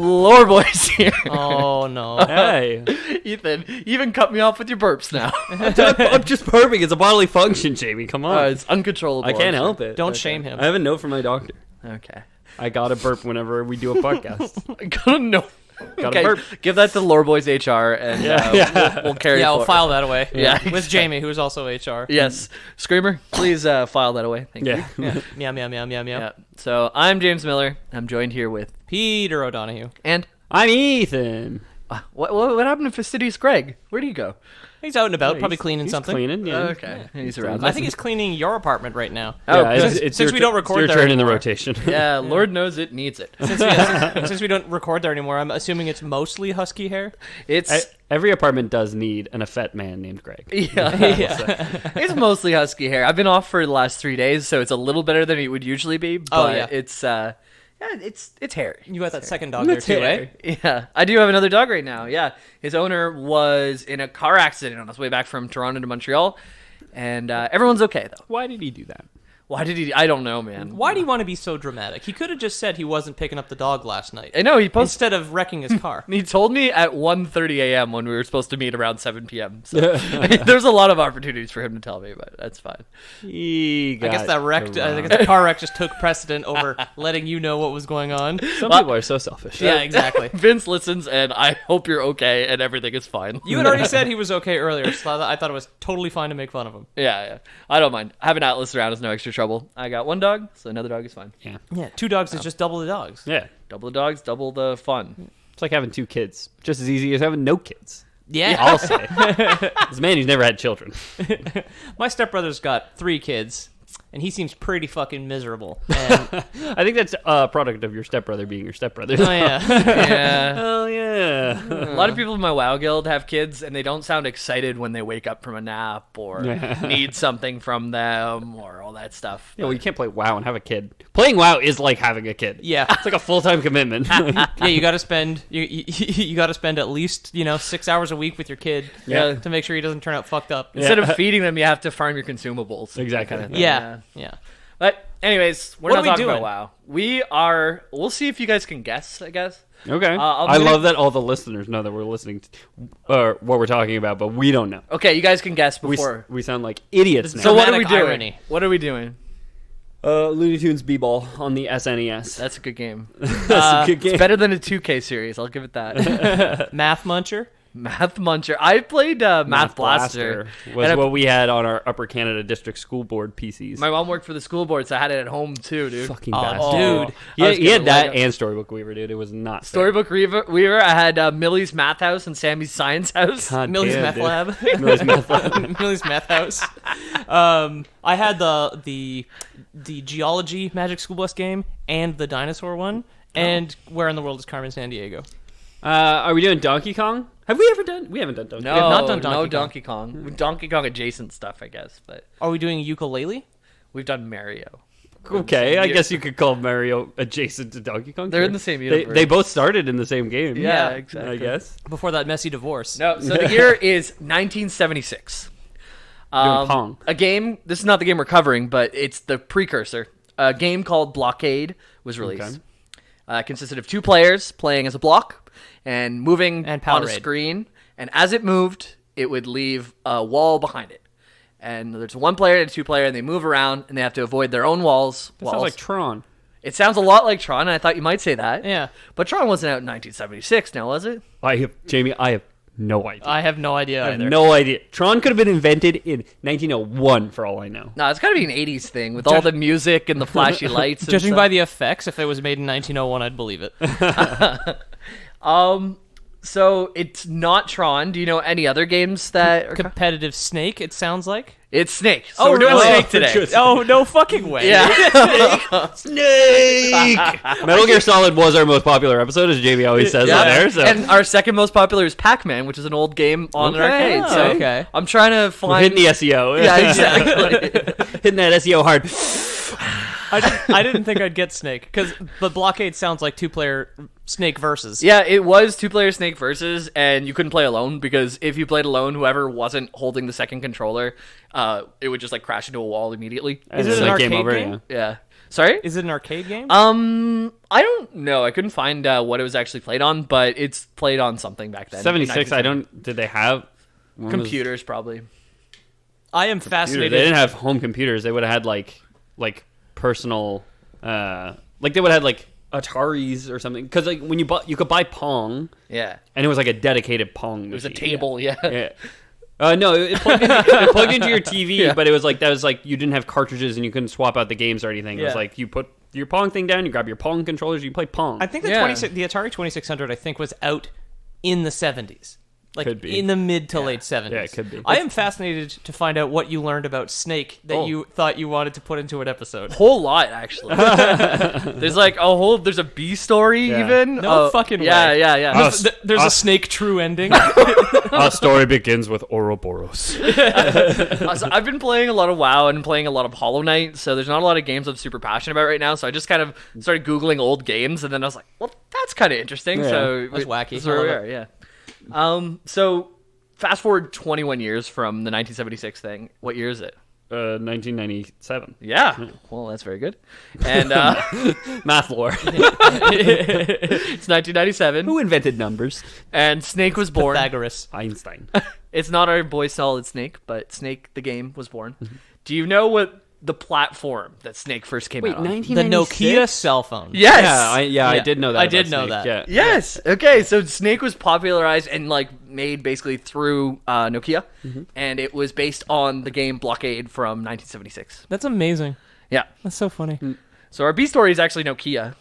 Lore Boy's here. Oh, no. Hey. Ethan, you even cut me off with your burps now. I'm just burping. It's a bodily function, Jamie. Come on. It's uncontrollable. I can't help it. Don't shame him. I have a note from my doctor. Okay. I gotta burp whenever we do a podcast. I gotta know. Gotta burp. Give that to Lore Boys HR, and we'll carry it Yeah, forward. we'll file that away. Yeah. With Jamie, who's also HR. Yes. Screamer, please file that away. Thank you. Yeah. Meow, meow, meow, meow, meow. Yeah. So I'm James Miller. I'm joined here with Peter O'Donohue. and I'm Ethan. what happened to Fastidious Greg? Where'd he go? He's out and about, Yeah, probably he's- cleaning he's something. Cleaning, yeah. Okay, he's around. I think he's cleaning your apartment right now. Oh, Yeah, since your we don't record it's your there turn in the anymore. rotation. yeah, Lord knows it needs it. Since we don't record there anymore, I'm assuming it's mostly husky hair. It's Every apartment does need an effete man named Greg. yeah, it's mostly husky hair. I've been off for the last 3 days, so it's a little better than it would usually be. But yeah. it's hairy. You got that second dog there too, eh? Yeah, I do have another dog right now. Yeah, his owner was in a car accident on his way back from Toronto to Montreal, and everyone's okay though. Why did he do that? Why did he? I don't know, man. Why do you want to be so dramatic? He could have just said he wasn't picking up the dog last night. I know he posted. Instead of wrecking his car. He told me at 1:30 a.m. when we were supposed to meet around 7 p.m. So there's a lot of opportunities for him to tell me, but that's fine. I I guess the car wreck just took precedent over letting you know what was going on. Some people are so selfish. Yeah, exactly. Vince listens, and I hope you're okay and everything is fine. You had already said he was okay earlier, so I thought it was totally fine to make fun of him. Yeah. I don't mind. Having Atlas around is no extra trouble. I got one dog, so another dog is fine. Yeah, 2 dogs is just double the dogs. Yeah. Double the dogs, double the fun. It's like having 2 kids. Just as easy as having no kids. Yeah. I'll say. This man who's never had children. My stepbrother's got 3 kids, and he seems pretty fucking miserable. And, I think that's a product of your stepbrother being your stepbrother. oh, yeah. Yeah. Oh, yeah. A lot of people in my WoW guild have kids, and they don't sound excited when they wake up from a nap or need something from them or all that stuff. Yeah, well, you can't play WoW and have a kid. Playing WoW is like having a kid. Yeah. It's like a full-time commitment. Yeah, you got to spend you got to spend at least 6 hours a week with your kid. Yeah. To make sure he doesn't turn out fucked up. Instead of feeding them, you have to farm your consumables. Exactly. Kind of thing. Yeah. But anyways, we're What not are we talking doing? about WoW. We'll see if you guys can guess, I guess. Okay. I'm I gonna- love that all the listeners know that we're listening to what we're talking about, but we don't know. Okay, you guys can guess We, before. we sound like idiots now. So what are we Dramatic doing? irony. What are we doing? Looney Tunes B-Ball on the SNES. That's a good game. That's a good game. It's better than a 2K series. I'll give it that. Math Muncher. Math Muncher. I played Math Blaster. was And what we had on our Upper Canada District School Board PCs. my mom worked for the school board, so I had it at home too, dude. Fucking Oh, bastard. dude. He had that Lego. and Storybook Weaver, dude. It was not fair. Storybook Weaver. I had Millie's Math House and Sammy's Science House. God Millie's damn, Meth dude. Lab. Millie's Meth Lab. Millie's Meth House. I had the geology Magic School Bus game and the dinosaur one. And Where in the World is Carmen Sandiego? Are we doing Donkey Kong? Have we ever done? We haven't done Donkey No, Kong. not done no Donkey Donkey Kong. Donkey Kong adjacent stuff, I guess, but Are we doing ukulele? we've done Mario. Okay, I guess you could call Mario adjacent to Donkey Kong. They're sure. in the same universe. They both started in the same game. Yeah, Yeah, exactly. I guess. Before that messy divorce. No, so the year is 1976. Doing Pong. A game. This is not the game we're covering, but it's the precursor. A game called Blockade was released. Okay. It consisted of 2 players playing as a block and moving And on a Powerade. screen. And as it moved, it would leave a wall behind it. And there's 1 player and a 2 player, and they move around, and they have to avoid their own walls. That sounds like Tron. It sounds a lot like Tron, and I thought you might say that. Yeah. But Tron wasn't out in 1976, now was it? Jamie, I have no idea. I have no idea I have either. no idea. Tron could have been invented in 1901 for all I know. No, it's got to be an 80s thing with all the music and the flashy lights. And Judging stuff. by the effects, if it was made in 1901, I'd believe it. So it's not Tron. Do you know any other games that are Competitive Snake, it sounds like. It's Snake. So we're doing really? Snake today. Interesting. Oh, no fucking way. Yeah. Snake! Metal Gear Solid was our most popular episode, as Jamie always says on there. So. And our second most popular is Pac-Man, which is an old game on an Okay. arcade. So Okay. I'm trying to We're find. hitting the SEO. Yeah, exactly. Hitting that SEO hard. I didn't think I'd get Snake, because the Blockade sounds like 2-player Snake versus. Yeah, it was 2-player Snake versus, and you couldn't play alone because if you played alone, whoever wasn't holding the second controller, it would just like crash into a wall immediately. Is it It's an like game arcade over, game? yeah. Yeah. Sorry? Is it an arcade game? I don't know. I couldn't find what it was actually played on, but it's played on something back then. 76. Did they have Computers, probably. I am fascinated. They didn't have home computers. They would have had like personal, like they would have had like Ataris or something. Because like when you could buy Pong. Yeah. And it was like a dedicated Pong machine. It was a table, yeah. No, it plugged into your TV, but it was like you didn't have cartridges and you couldn't swap out the games or anything. It was like you put your Pong thing down, you grab your Pong controllers, you play Pong. I think the Atari 2600 I think was out in the 70s. Like in the mid to late 70s. Yeah, it could be. I am fascinated to find out what you learned about Snake that you thought you wanted to put into an episode. Whole lot, actually. There's like there's a B story even. No fucking way. Yeah. There's a Snake true ending. Our story begins with Ouroboros. So I've been playing a lot of WoW and playing a lot of Hollow Knight, so there's not a lot of games I'm super passionate about right now. So I just kind of started Googling old games, and then I was like, well, that's kind of interesting. Yeah. So that's wacky. That's where we are, yeah. So fast forward 21 years from the 1976 thing. What year is it? 1997. Yeah. Well, that's very good. And math lore. It's 1997. Who invented numbers? And Snake was born. Pythagoras. Einstein. It's not our boy Solid Snake, but Snake the game was born. Do you know what the platform that Snake first came out on? The Nokia cell phone. Yes. I did know that. I did know that. Yeah. Yes. Okay. So Snake was popularized and like made basically through Nokia, and it was based on the game Blockade from 1976. That's amazing. Yeah. That's so funny. So our B story is actually Nokia.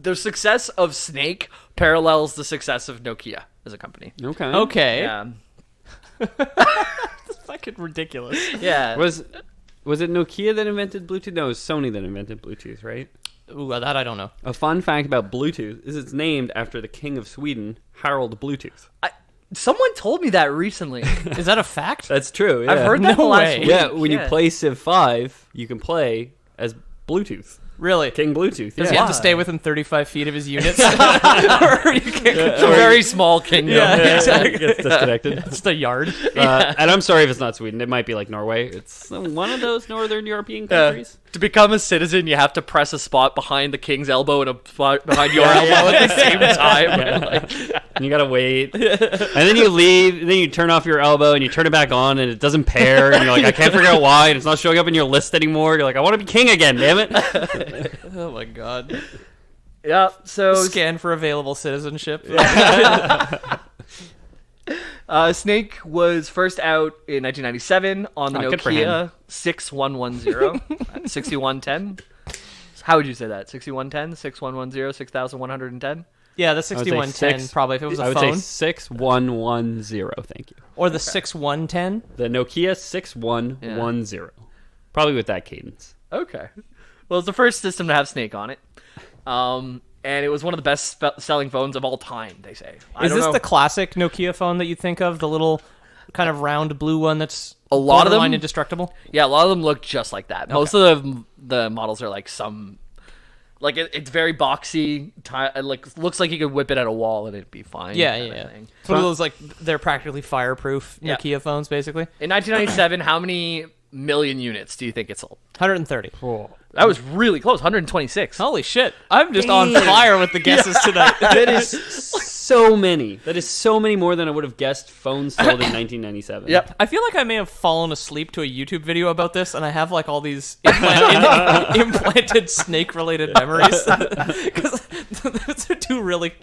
The success of Snake parallels the success of Nokia as a company. Okay. Yeah. That's fucking ridiculous. Yeah. Was it Nokia that invented Bluetooth? No, it was Sony that invented Bluetooth, right? Ooh, that I don't know. A fun fact about Bluetooth is it's named after the King of Sweden, Harald Bluetooth. Someone told me that recently. Is that a fact? That's true. Yeah. I've heard that No last way. week. Yeah, when you play Civ 5, you can play as Bluetooth. Really? King Bluetooth. Does Yeah. he have to stay within 35 feet of his units? Or you can't It's a very small kingdom. exactly. It gets disconnected. It's the yard. And I'm sorry if it's not Sweden. It might be like Norway. It's one of those northern European countries. To become a citizen, you have to press a spot behind the king's elbow and a spot behind your elbow at the same time. And you gotta wait. And then you leave, and then you turn off your elbow, and you turn it back on, and it doesn't pair, and you're like, I can't figure out why, and it's not showing up in your list anymore. You're like, I want to be king again, damn it. Oh my god. Yeah, so Scan for available citizenship. Snake was first out in 1997 on the good for Nokia 6110, 6110. How would you say that? 6110, 6110, 6110? Yeah, the would say 6110 six. probably if it was a I would phone. say 6110, thank you. Or the 6110. The Nokia 6110. Probably with that cadence. Okay. Well, it's the first system to have Snake on it. And it was one of the best selling phones of all time, they say. Is this the classic Nokia phone that you think of? The little kind of round blue one that's a lot of them indestructible? Yeah, a lot of them look just like that. Most of the models are like it's very boxy. Like looks like you could whip it at a wall and it'd be fine. Yeah. It's one of those like they're practically fireproof Nokia phones, basically. In 1997, how many million units do you think it sold? 130. Cool. That was really close. 126. Holy shit! I'm just on fire with the guesses tonight. That is so many. That is so many more than I would have guessed phones sold in 1997. Yep. I feel like I may have fallen asleep to a YouTube video about this, and I have like all these implanted snake-related memories. Because those are two really,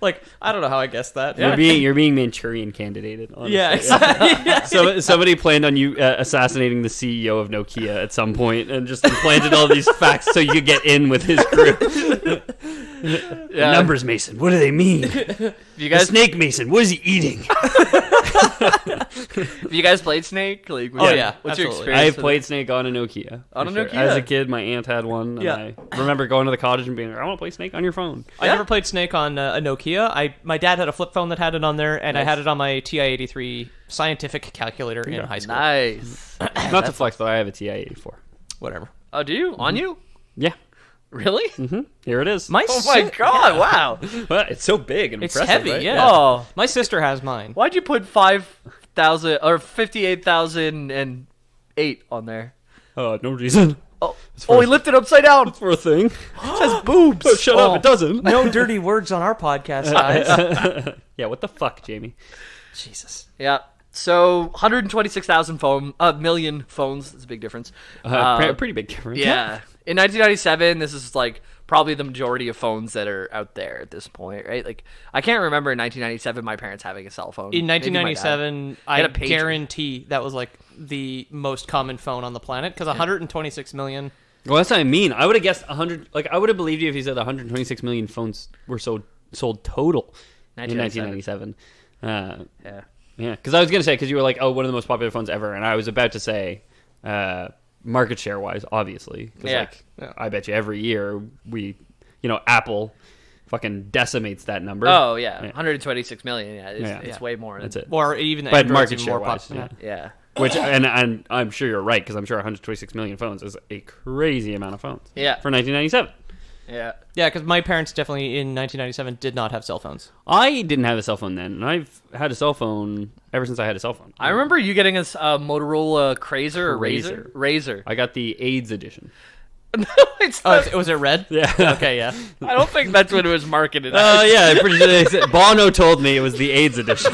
like, I don't know how I guessed that. You're being Manchurian candidated. Honestly. Yeah, exactly. So somebody planned on you assassinating the CEO of Nokia at some point and just implanted all these facts so you could get in with his crew. Numbers Mason, what do they mean? You guys, Snake Mason, what is he eating? have you guys played Snake? Like, Oh, yeah, What's your absolutely. experience? I've played Snake on a Nokia. On a for Nokia? As a kid, my aunt had one. And I remember going to the cottage and being like, I want to play Snake on your phone. I never played Snake on a Nokia. My dad had a flip phone that had it on there, and I had it on my TI-83 scientific calculator in high school. Nice. Not to flex, but I have a TI-84. Whatever. Oh, do you? On you? Yeah. Really? Here it is. My Oh my god! Wow. Well, it's so big and It's impressive, heavy, right? yeah. Oh, My sister has mine. why'd you put 5,000 or 58,008 on there? No reason. Oh, he lifted upside down. For a thing. It says boobs. Oh, shut up, it doesn't. No dirty words on our podcast, guys. Yeah, what the fuck, Jamie? Jesus. Yeah. So 126,000 million phones. That's a big difference. Pretty big difference. Yeah. In 1997, this is like probably the majority of phones that are out there at this point, right? Like, I can't remember in 1997 my parents having a cell phone. In Maybe my dad. 1997, had I a pager. guarantee that was like the most common phone on the planet because 126 million. Well, that's what I mean. I would have guessed 100. Like, I would have believed you if you said 126 million phones were sold total in 1997. Yeah. Yeah, because I was gonna say, because you were like, oh, one of the most popular phones ever, and I was about to say, market share wise, obviously, because I bet you every year Apple fucking decimates that number. Oh yeah, 126 million. Yeah, it's way more. That's it. Or even But Android's market even share more wise, popular. Yeah. Which and I'm sure you're right, because I'm sure 126 million phones is a crazy amount of phones. Yeah. For 1997. Yeah. Yeah, because my parents definitely in 1997 did not have cell phones. I didn't have a cell phone then, and I've had a cell phone ever since I had a cell phone. I remember you getting a Motorola Crazer or Razor. Razor. I got the AIDS edition. No, it's Oh, not. was it red? Yeah. Okay, yeah. I don't think that's what it was marketed as. Oh yeah, I'm pretty sure they said, Bono told me it was the AIDS edition.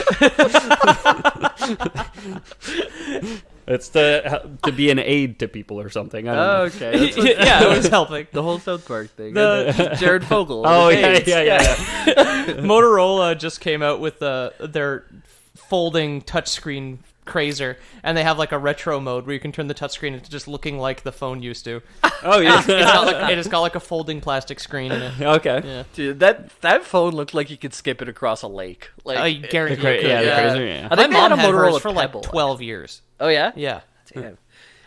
It's to be an aid to people or something. I don't know. Okay. That's what, Yeah, it was helping. the whole South Park thing. The- Jared Fogle. Oh with yeah, AIDS. yeah. Motorola just came out with their folding touchscreen Crazer, and they have like a retro mode where you can turn the touchscreen into just looking like the phone used to. Oh yeah. It has got like a folding plastic screen in it. Okay. Yeah. Dude, that phone looked like you could skip it across a lake. Like, I guarantee The you could. yeah, the yeah. Crazer, yeah. I think My they had mom a had Motorola hers for like Pebble. 12 years. Oh yeah. Yeah. Damn.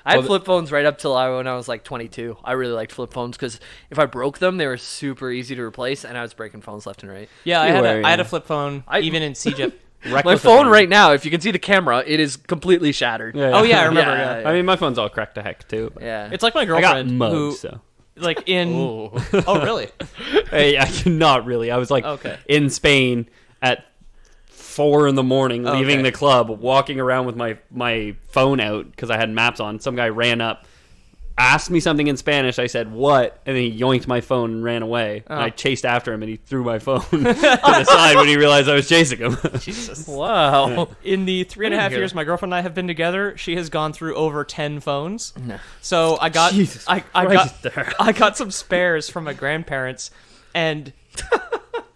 I had Well, flip phones right up till when I was like 22. I really liked flip phones because if I broke them, they were super easy to replace, and I was breaking phones left and right. Yeah, I You had were, I had yeah. a flip phone I- even in CJIP. Wrecked My with the phone right now, if you can see the camera, it is completely shattered. Yeah, Oh yeah, I remember. Yeah, Yeah. I mean, my phone's all cracked to heck too. But Yeah. It's like my I got girlfriend mugged, who so. like in Ooh. Oh really? Hey, not really. I was like Okay. in Spain at 4 a.m, leaving Okay. the club, walking around with my phone out because I had maps on. Some guy ran up, asked me something in Spanish. I said, "What?" And then he yoinked my phone and ran away. And I chased after him, and he threw my phone to the side when he realized I was chasing him. Jesus. Wow. In the 3.5 years my girlfriend and I have been together, she has gone through over 10 phones. So I got Jesus I Christ. I got some spares from my grandparents, and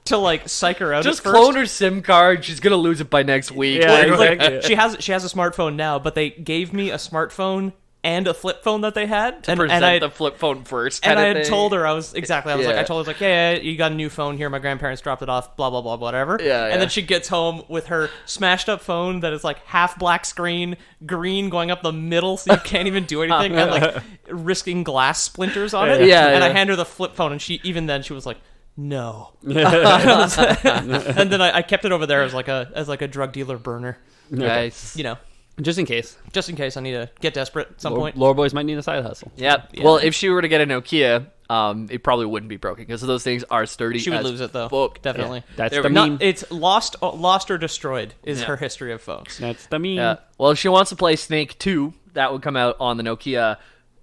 to like psych her out. Just at first, clone her SIM card. She's gonna lose it by next week. Yeah, Like, exactly. she has a smartphone now, but they gave me a smartphone and a flip phone that they had, and present I the flip phone first. and kinda I had thing. told her I was like Yeah. I told her like, yeah, you got a new phone here. My grandparents dropped it off. Blah blah blah whatever. Yeah, And yeah. then she gets home with her smashed up phone that is like half black screen, green going up the middle, so you can't even do anything, and like risking glass splinters on it. Yeah, And I yeah. hand her the flip phone, and she was like, no. And then I kept it over there as like a drug dealer burner, Nice. you know, Just in case. just in case I need to get desperate at some point. Lore boys might need a side hustle. Yep. Yeah. Well, if she were to get a Nokia, it probably wouldn't be broken because those things are sturdy. She would as lose it though, fuck. definitely. That's There the we- meme. Not, it's lost or destroyed is Yeah. her history of phones. That's the meme. Yeah. Well, if she wants to play Snake 2, that would come out on the Nokia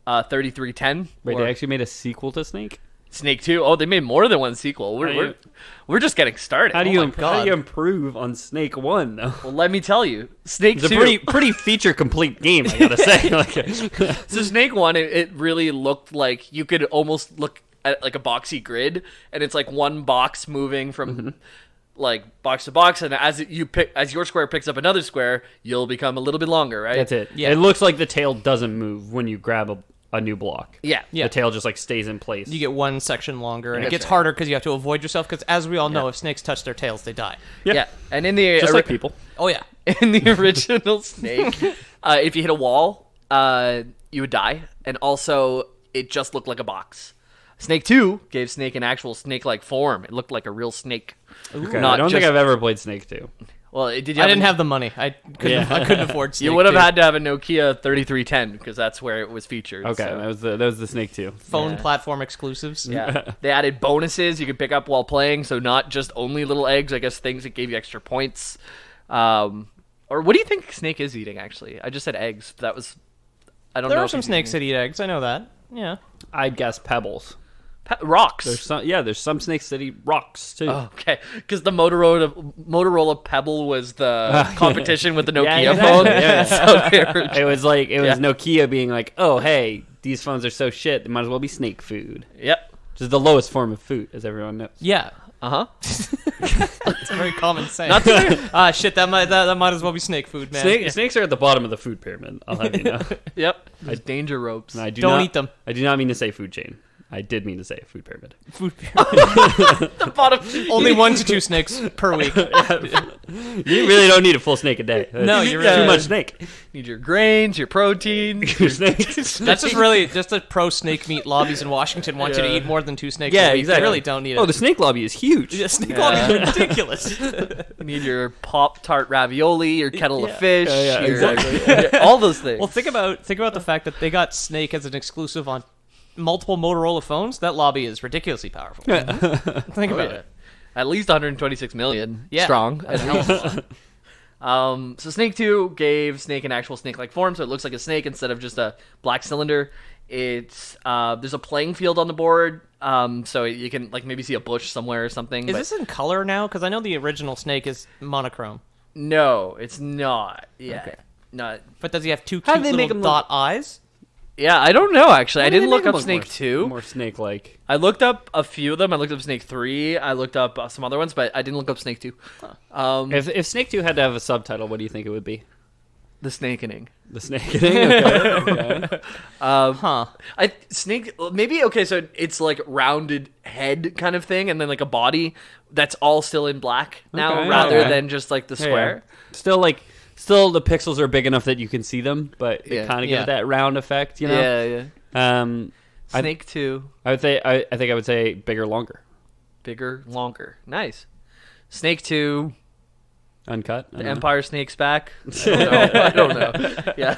3310. Wait, or they actually made a sequel to Snake? Snake 2. Oh, they made more than one sequel. We're just getting started. How do Oh you my how do God. you improve on Snake 1 though? Well, let me tell you, Snake It's a 2. pretty feature complete game, I gotta say. Like, So Snake 1, it really looked like you could almost look at like a boxy grid, and it's like one box moving from like box to box, and as your square picks up another square, you'll become a little bit longer, right? that's it. Yeah. It looks like the tail doesn't move when you grab a new block. Yeah. Yeah. The tail just like stays in place. You get one section longer, and it That's gets right. harder because you have to avoid yourself. Because as we all know, if snakes touch their tails, they die. Yeah. And in the just like people. Oh yeah, in the original Snake, if you hit a wall, you would die, and also it just looked like a box. Snake 2 gave Snake an actual snake-like form. It looked like a real snake. Okay. Not I don't think just- I've ever played Snake 2. Well, did you? I didn't have the money. I couldn't afford. Snake You would have 2. had to have a Nokia 3310 because that's where it was featured. Okay, so. that was the Snake 2. phone Yeah. platform exclusives. Yeah. They added bonuses you could pick up while playing, so not just only little eggs, I guess things that gave you extra points. Or what do you think Snake is eating, actually? I just said eggs. That was I don't There know are if some you've snakes seen that eat eggs. I know that. Yeah. I'd guess pebbles. rocks. There's some snakes that eat rocks too. Oh, okay, because the Motorola Pebble was the competition with the Nokia exactly. phone. Yeah. So they were- It was Nokia being like, oh hey, these phones are so shit, they might as well be snake food. Yep. Which is the lowest form of food, as everyone knows. Yeah. Uh huh. It's a very common saying. Not to Shit, that might as well be snake food, man. Snakes are at the bottom of the food pyramid. I'll have you know. Yep. There's danger ropes. And I Don't eat them. I do not mean to say food chain. I did mean to say food pyramid. Food pyramid. Bottom. Only 1 to 2 snakes per week. You really don't need a full snake a day. No, you're too right. much snake. Need your grains, your protein. Your snakes. That's just the pro snake meat lobbies in Washington want you to Yeah. eat more than 2 snakes Yeah, a week. exactly. They really don't need it. Oh, the snake lobby is huge. The snake Yeah. lobby is ridiculous. Need your Pop-Tart ravioli, your kettle of fish, Yeah, your, exactly. all those things. Well, think about the fact that they got Snake as an exclusive on multiple Motorola phones. That lobby is ridiculously powerful. Think about it. At least 126 million Yeah. strong. That's a hell of a lot. So Snake 2 gave Snake an actual snake-like form, so it looks like a snake instead of just a black cylinder. It's there's a playing field on the board, so you can like maybe see a bush somewhere or something. Is but this in color now? Because I know the original Snake is monochrome. no, it's not. Yeah, Okay. not. But does he have 2 How cute do they make little him dot eyes? Yeah, I don't know actually. I Why do didn't they look make up them Snake 2. More snake-like. I looked up a few of them. I looked up Snake 3. I looked up some other ones, but I didn't look up Snake 2. If Snake 2 had to have a subtitle, what do you think it would be? The Snakening. The snake thing? Okay. Huh. Snake maybe okay. So it's like rounded head kind of thing, and then like a body that's all still in black now, Okay, rather okay. than just like the square. Still the pixels are big enough that you can see them, but they Yeah. kind of Yeah. give it that round effect, you know? Yeah, yeah. I Snake 2, I would say I think I would say bigger, longer, bigger, longer. Nice. Snake 2, uncut. I the don't know. Empire Snakes back. I don't know. Yeah.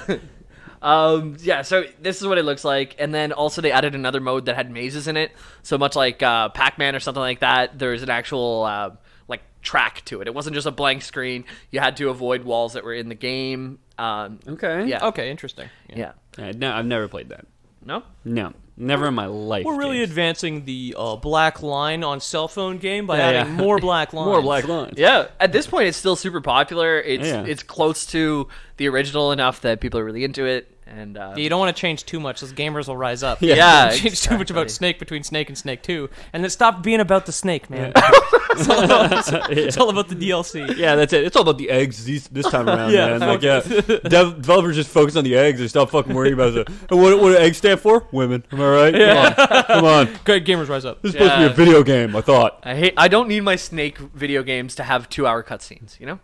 Yeah, so this is what it looks like. And then also they added another mode that had mazes in it. So much like Pac-Man or something like that, there's an actual like track to it. It wasn't just a blank screen. You had to avoid walls that were in the game. Okay. Yeah. Okay, interesting. Yeah. No, I've never played that. No? No, never in my life. We're really James. advancing the black line on cell phone game by Yeah, adding yeah. more black lines. More black lines. Yeah. At this point, it's still super popular. Yeah. It's close to the original enough that people are really into it. And You don't want to change too much, because gamers will rise up. Yeah, Change too much about exactly. Snake between Snake and Snake 2, and then stop being about the snake, man. It's all about the DLC. Yeah, that's it. It's all about the eggs this time around, Yeah, man. Like, yeah, developers just focus on the eggs and stop fucking worrying about it. And what do eggs stand for? Women. Am I right? Yeah. Come on. Good, gamers rise up. This is supposed to be a Yeah. video game, I thought. I don't need my Snake video games to have 2-hour cutscenes, you know?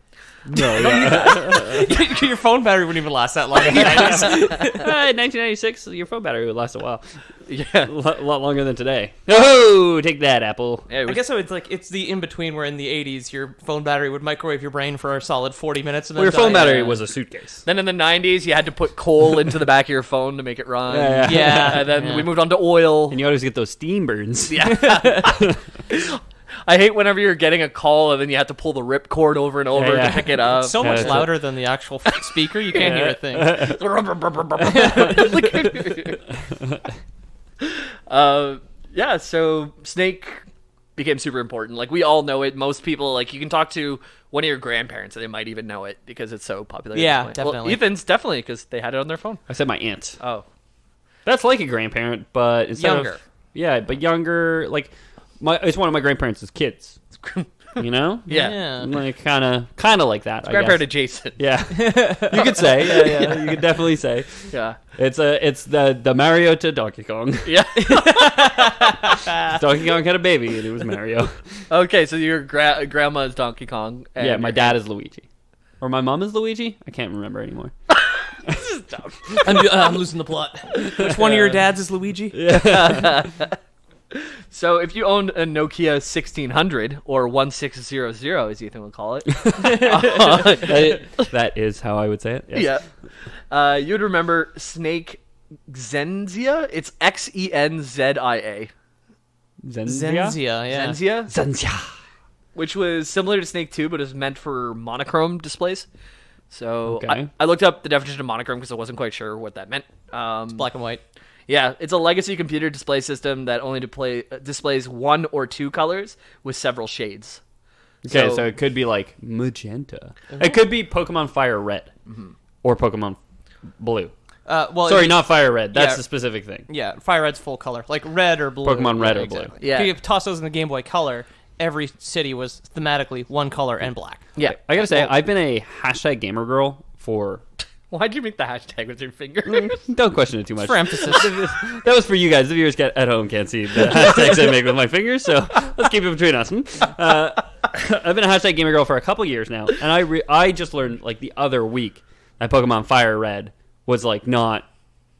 No, yeah. Your phone battery wouldn't even last that long. in the 90s. In 1996, your phone battery would last a while. Yeah. A lot longer than today. Oh, take that, Apple. Yeah, it I was- guess so. It's the in between where in the 80s your phone battery would microwave your brain for a solid 40 minutes and then Well, your phone die. battery Yeah. was a suitcase. Then in the 90s, you had to put coal into the back of your phone to make it run. Yeah, Yeah. And then Yeah. we moved on to oil. And you always get those steam burns. Yeah. I hate whenever you're getting a call and then you have to pull the rip cord over and over Yeah. to pick it up. So Yeah, much that's louder than the actual speaker, you can't hear a thing. Yeah, so Snake became super important. Like, we all know it. Most people, like, you can talk to one of your grandparents and they might even know it because it's so popular. at Yeah, this point. Well, definitely. Ethan's definitely because they had it on their phone. I said my aunt. Oh. That's like a grandparent, but instead Younger. of but younger. Like it's one of my grandparents' kids. You know? Yeah. Like kind of like that. I Grandparent guess. adjacent. Yeah, you could say. Yeah, you could definitely say. Yeah. It's the Mario to Donkey Kong. Yeah. Donkey Kong had a baby, and it was Mario. Okay, so your grandma is Donkey Kong. And Yeah, my your dad is Luigi, or my mom is Luigi. I can't remember anymore. This is dumb. I'm losing the plot. Which one of your dads is Luigi? So if you owned a Nokia 1600 or 1600, as Ethan would call it, That is how I would say it. Yes. yeah, you'd remember Snake Xenzia. It's Xenzia. Zenzia, yeah. Zenzia, which was similar to Snake 2, but is meant for monochrome displays. So Okay. I looked up the definition of monochrome because I wasn't quite sure what that meant. Black and white. Yeah, it's a legacy computer display system that only displays one or two colors with several shades. Okay, so it could be like magenta. It could be Pokemon Fire Red or Pokemon Blue. Well, Sorry, not Fire Red. That's yeah. the specific thing. Yeah, Fire Red's full color, like red or blue. Pokemon Red or blue. Exactly. Yeah. If you toss those in the Game Boy Color, every city was thematically one color and black. Yeah. I gotta say, I've been a hashtag gamer girl for. Why'd you make the hashtag with your finger? Don't question it too much. For emphasis. That was for you guys. The viewers at home can't see the hashtags I make with my fingers, so let's keep it between us. I've been a hashtag gamer girl for a couple years now, and I just learned like the other week that Pokemon Fire Red was like not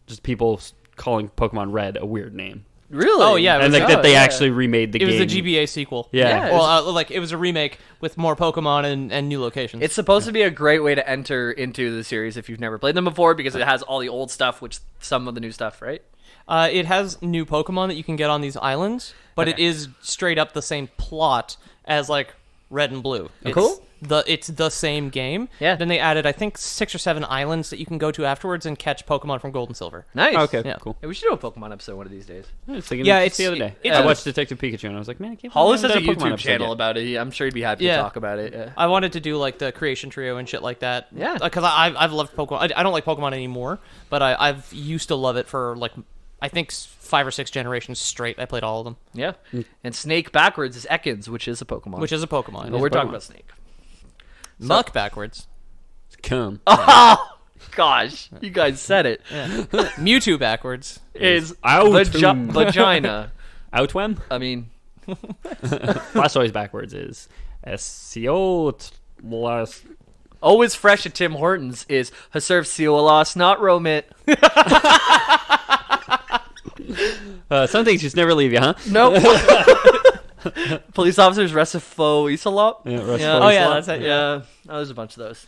just people calling Pokemon Red a weird name. Really? Oh, yeah. And like that they actually remade the It game. was a GBA sequel. Yeah. Well, like it was a remake with more Pokemon and new locations. It's supposed to be a great way to enter into the series if you've never played them before because it has all the old stuff, which some of the new stuff, right? It has new Pokemon that you can get on these islands, but it is straight up the same plot as like Red and Blue. Cool. It's the same game. Yeah. Then they added, I think, 6 or 7 islands that you can go to afterwards and catch Pokemon from Gold and Silver. Nice. Okay, Yeah. cool. Hey, we should do a Pokemon episode one of these days. Yeah, it's the other day. it's I a- watched Detective Pikachu and I was like, man, I can't. Hollis believe has I a haven't done YouTube episode channel yet. about it. I'm sure he'd be happy Yeah. to talk about it. Yeah. I wanted to do like the Creation Trio and shit like that. Yeah. Because I've loved Pokemon. I don't like Pokemon anymore, but I've used to love it for like, I think 5 or 6 generations straight. I played all of them, Yeah. And Snake backwards is Ekans, which is a Pokemon. which is a Pokemon. But we're talking Pokemon. about Snake. Muck backwards. Come. Oh, gosh. You guys said it. Mewtwo backwards. Is Outum. vagina. Outwem? I mean, Blastoise backwards is SCO. always fresh at Tim Hortons is Hasurf Siwalas, not Romit. Some things just never leave you, huh? Nope. Police officers Recifo Isalop. Yeah, Rush Yeah. Oh, yeah, that's it. Yeah. Oh, there's a bunch of those.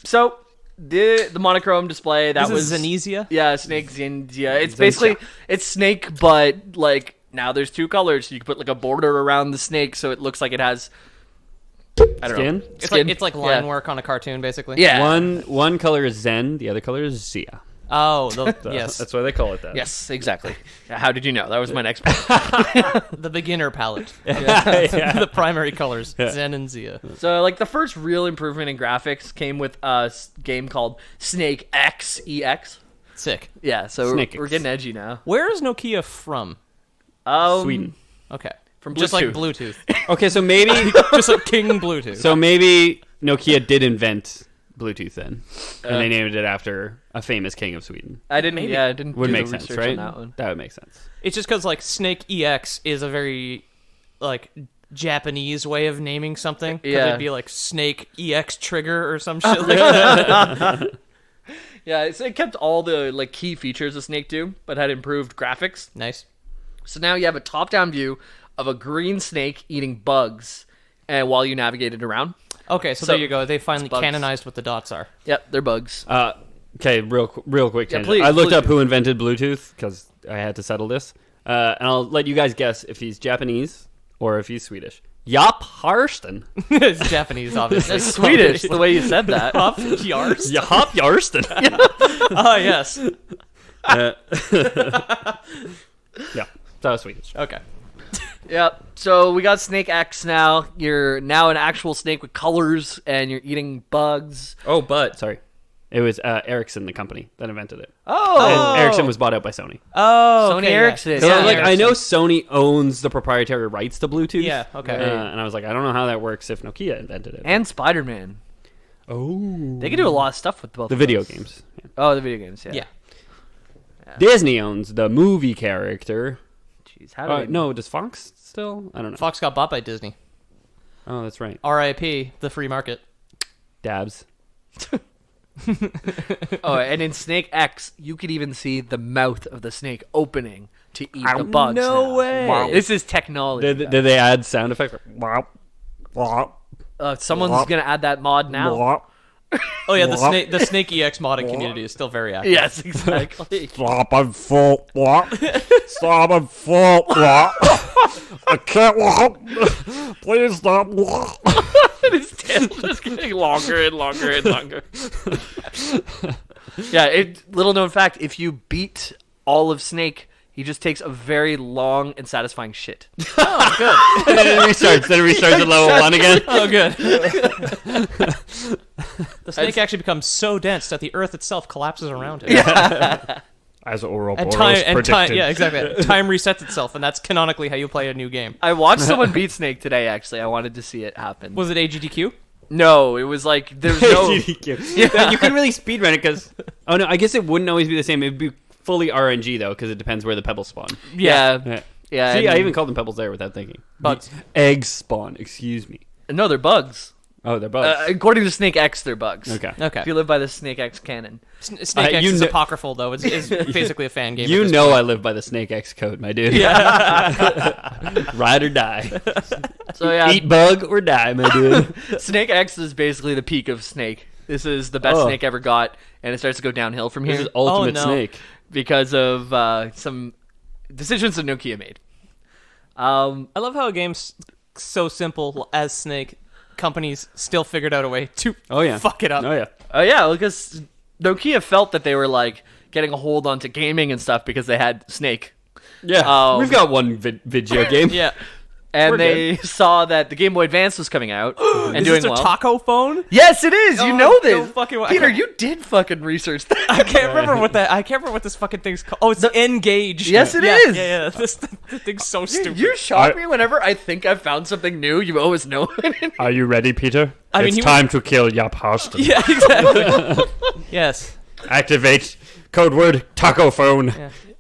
So the monochrome display that This was is Zenizia. Yeah, Snake Zinzia. It's basically it's Snake, but like now there's 2 colors. So you can put like a border around the snake, so it looks like it has. I don't Skin? know. It's like line Yeah. work on a cartoon, basically. Yeah. One color is Zen, the other color is Zia. Oh, yes. That's why they call it that. Yes, exactly. How did you know? That was my next point. The beginner palette. Yeah. The primary colors, Zen and Zia. So, like, the first real improvement in graphics came with a game called Snake X EX. Sick. Yeah, so Snake we're X. getting edgy now. Where is Nokia from? Sweden. Okay. From Just like Bluetooth. Bluetooth. Okay, so maybe Just like King Bluetooth. so maybe Nokia did invent Bluetooth then, and they named it after a famous king of Sweden. I didn't. Yeah, I didn't. Would do make the sense, research right? On that one. That would make sense. It's just because like Snake EX is a very like Japanese way of naming something. 'Cause Yeah. it'd be like Snake EX Trigger or some shit like that. Yeah, it kept all the like key features of Snake 2, but had improved graphics. Nice. So now you have a top-down view of a green snake eating bugs, and while you navigate it around. Okay, so So, there you go. They finally bugs. canonized what the dots are. Yep, they're bugs. Okay, real quick Yeah, tangent. please, I looked please up do. who invented Bluetooth because I had to settle this, and I'll let you guys guess if he's Japanese or if he's Swedish. Jaap Harsten. It's Japanese, obviously. It's Swedish, the way you said that. Up Yars. Jaap Harsten. Oh, yes. Yeah, that was Swedish. Okay. Yep. So we got Snake X now. You're now an actual snake with colors, and you're eating bugs. Oh, but sorry, it was Ericsson, the company, that invented it. Oh, And Ericsson was bought out by Sony. Oh, Sony okay, Ericsson. Yeah. So Yeah, like I know Ericsson. Sony owns the proprietary rights to Bluetooth. Yeah, okay. And I was like, I don't know how that works if Nokia invented it. and Spider-Man. Oh, They can do a lot of stuff with both. the of video those. games. Yeah. Oh, the video games. Yeah. Yeah. Disney owns the movie character. Jeez, how do they... No, does Fox still? I don't know. Fox got bought by Disney. Oh, that's right. R.I.P. The free market. Dabs. Oh, and in Snake X, you could even see the mouth of the snake opening to eat the bugs. no now. way. Wow. This is technology. Did they add sound effects? Someone's gonna add that mod now. Oh yeah, the Snake EX modding community is still very active. Yes, exactly. Stop, I'm full. Stop, I'm full. I can't walk. Please stop. And his tail just getting longer and longer and longer. Yeah, little known fact, if you beat all of Snake, he just takes a very long and satisfying shit. Oh, good. And then it restarts. Then it restarts at level 1 again. Oh, good. The snake actually becomes so dense that the earth itself collapses around it. As Ouroboros And time, predicted. yeah, exactly. Time resets itself, and that's canonically how you play a new game. I watched someone beat Snake today, actually. I wanted to see it happen. Was it AGDQ? No, it was like, there's no... Yeah. You couldn't really speedrun it because... Oh, no, I guess it wouldn't always be the same. It would be fully RNG, though, because it depends where the pebbles spawn. Yeah. Yeah. See, I even called them pebbles there without thinking. Bugs. Eggs spawn, excuse me. No, they're bugs. Oh, they're bugs. According to Snake X, they're bugs. Okay. If you live by the Snake X canon. Snake X is apocryphal, though. It's basically a fan game. You know I live by the Snake X code, my dude. Yeah. Ride or die. So yeah, Eat bug or die, my dude. Snake X is basically the peak of Snake. This is the best Snake ever got, and it starts to go downhill from here. This is ultimate Snake. Because of some decisions that Nokia made. I love how a game's so simple as Snake, companies still figured out a way to fuck it up. Oh, yeah. Oh yeah, because Nokia felt that they were like getting a hold onto gaming and stuff because they had Snake. Yeah. We've got one video game. Yeah. And they saw that the Game Boy Advance was coming out and Is doing this a well. taco phone? Yes, it is. You know this, no fucking way. Peter. You did fucking research that. I can't remember what this fucking thing's called. Oh, it's the N-Gage. Yes, it yeah, is. Yeah. This thing's so stupid. You shock me whenever I think I've found something new. You always know it. Are you ready, Peter? I mean, it's he time to kill Yap Harston. Yeah, exactly. Yes. Activate code word taco phone.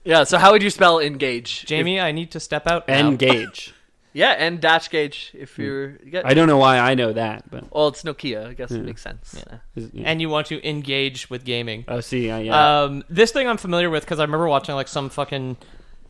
Yeah. So how would you spell engage? Jamie, I need to step out now. Engage. Yeah, and dash gauge if you're. I don't know why I know that, but Well, it's Nokia. I guess it makes sense. Yeah. And you want to engage with gaming. Oh, see, yeah. This thing I'm familiar with because I remember watching like some fucking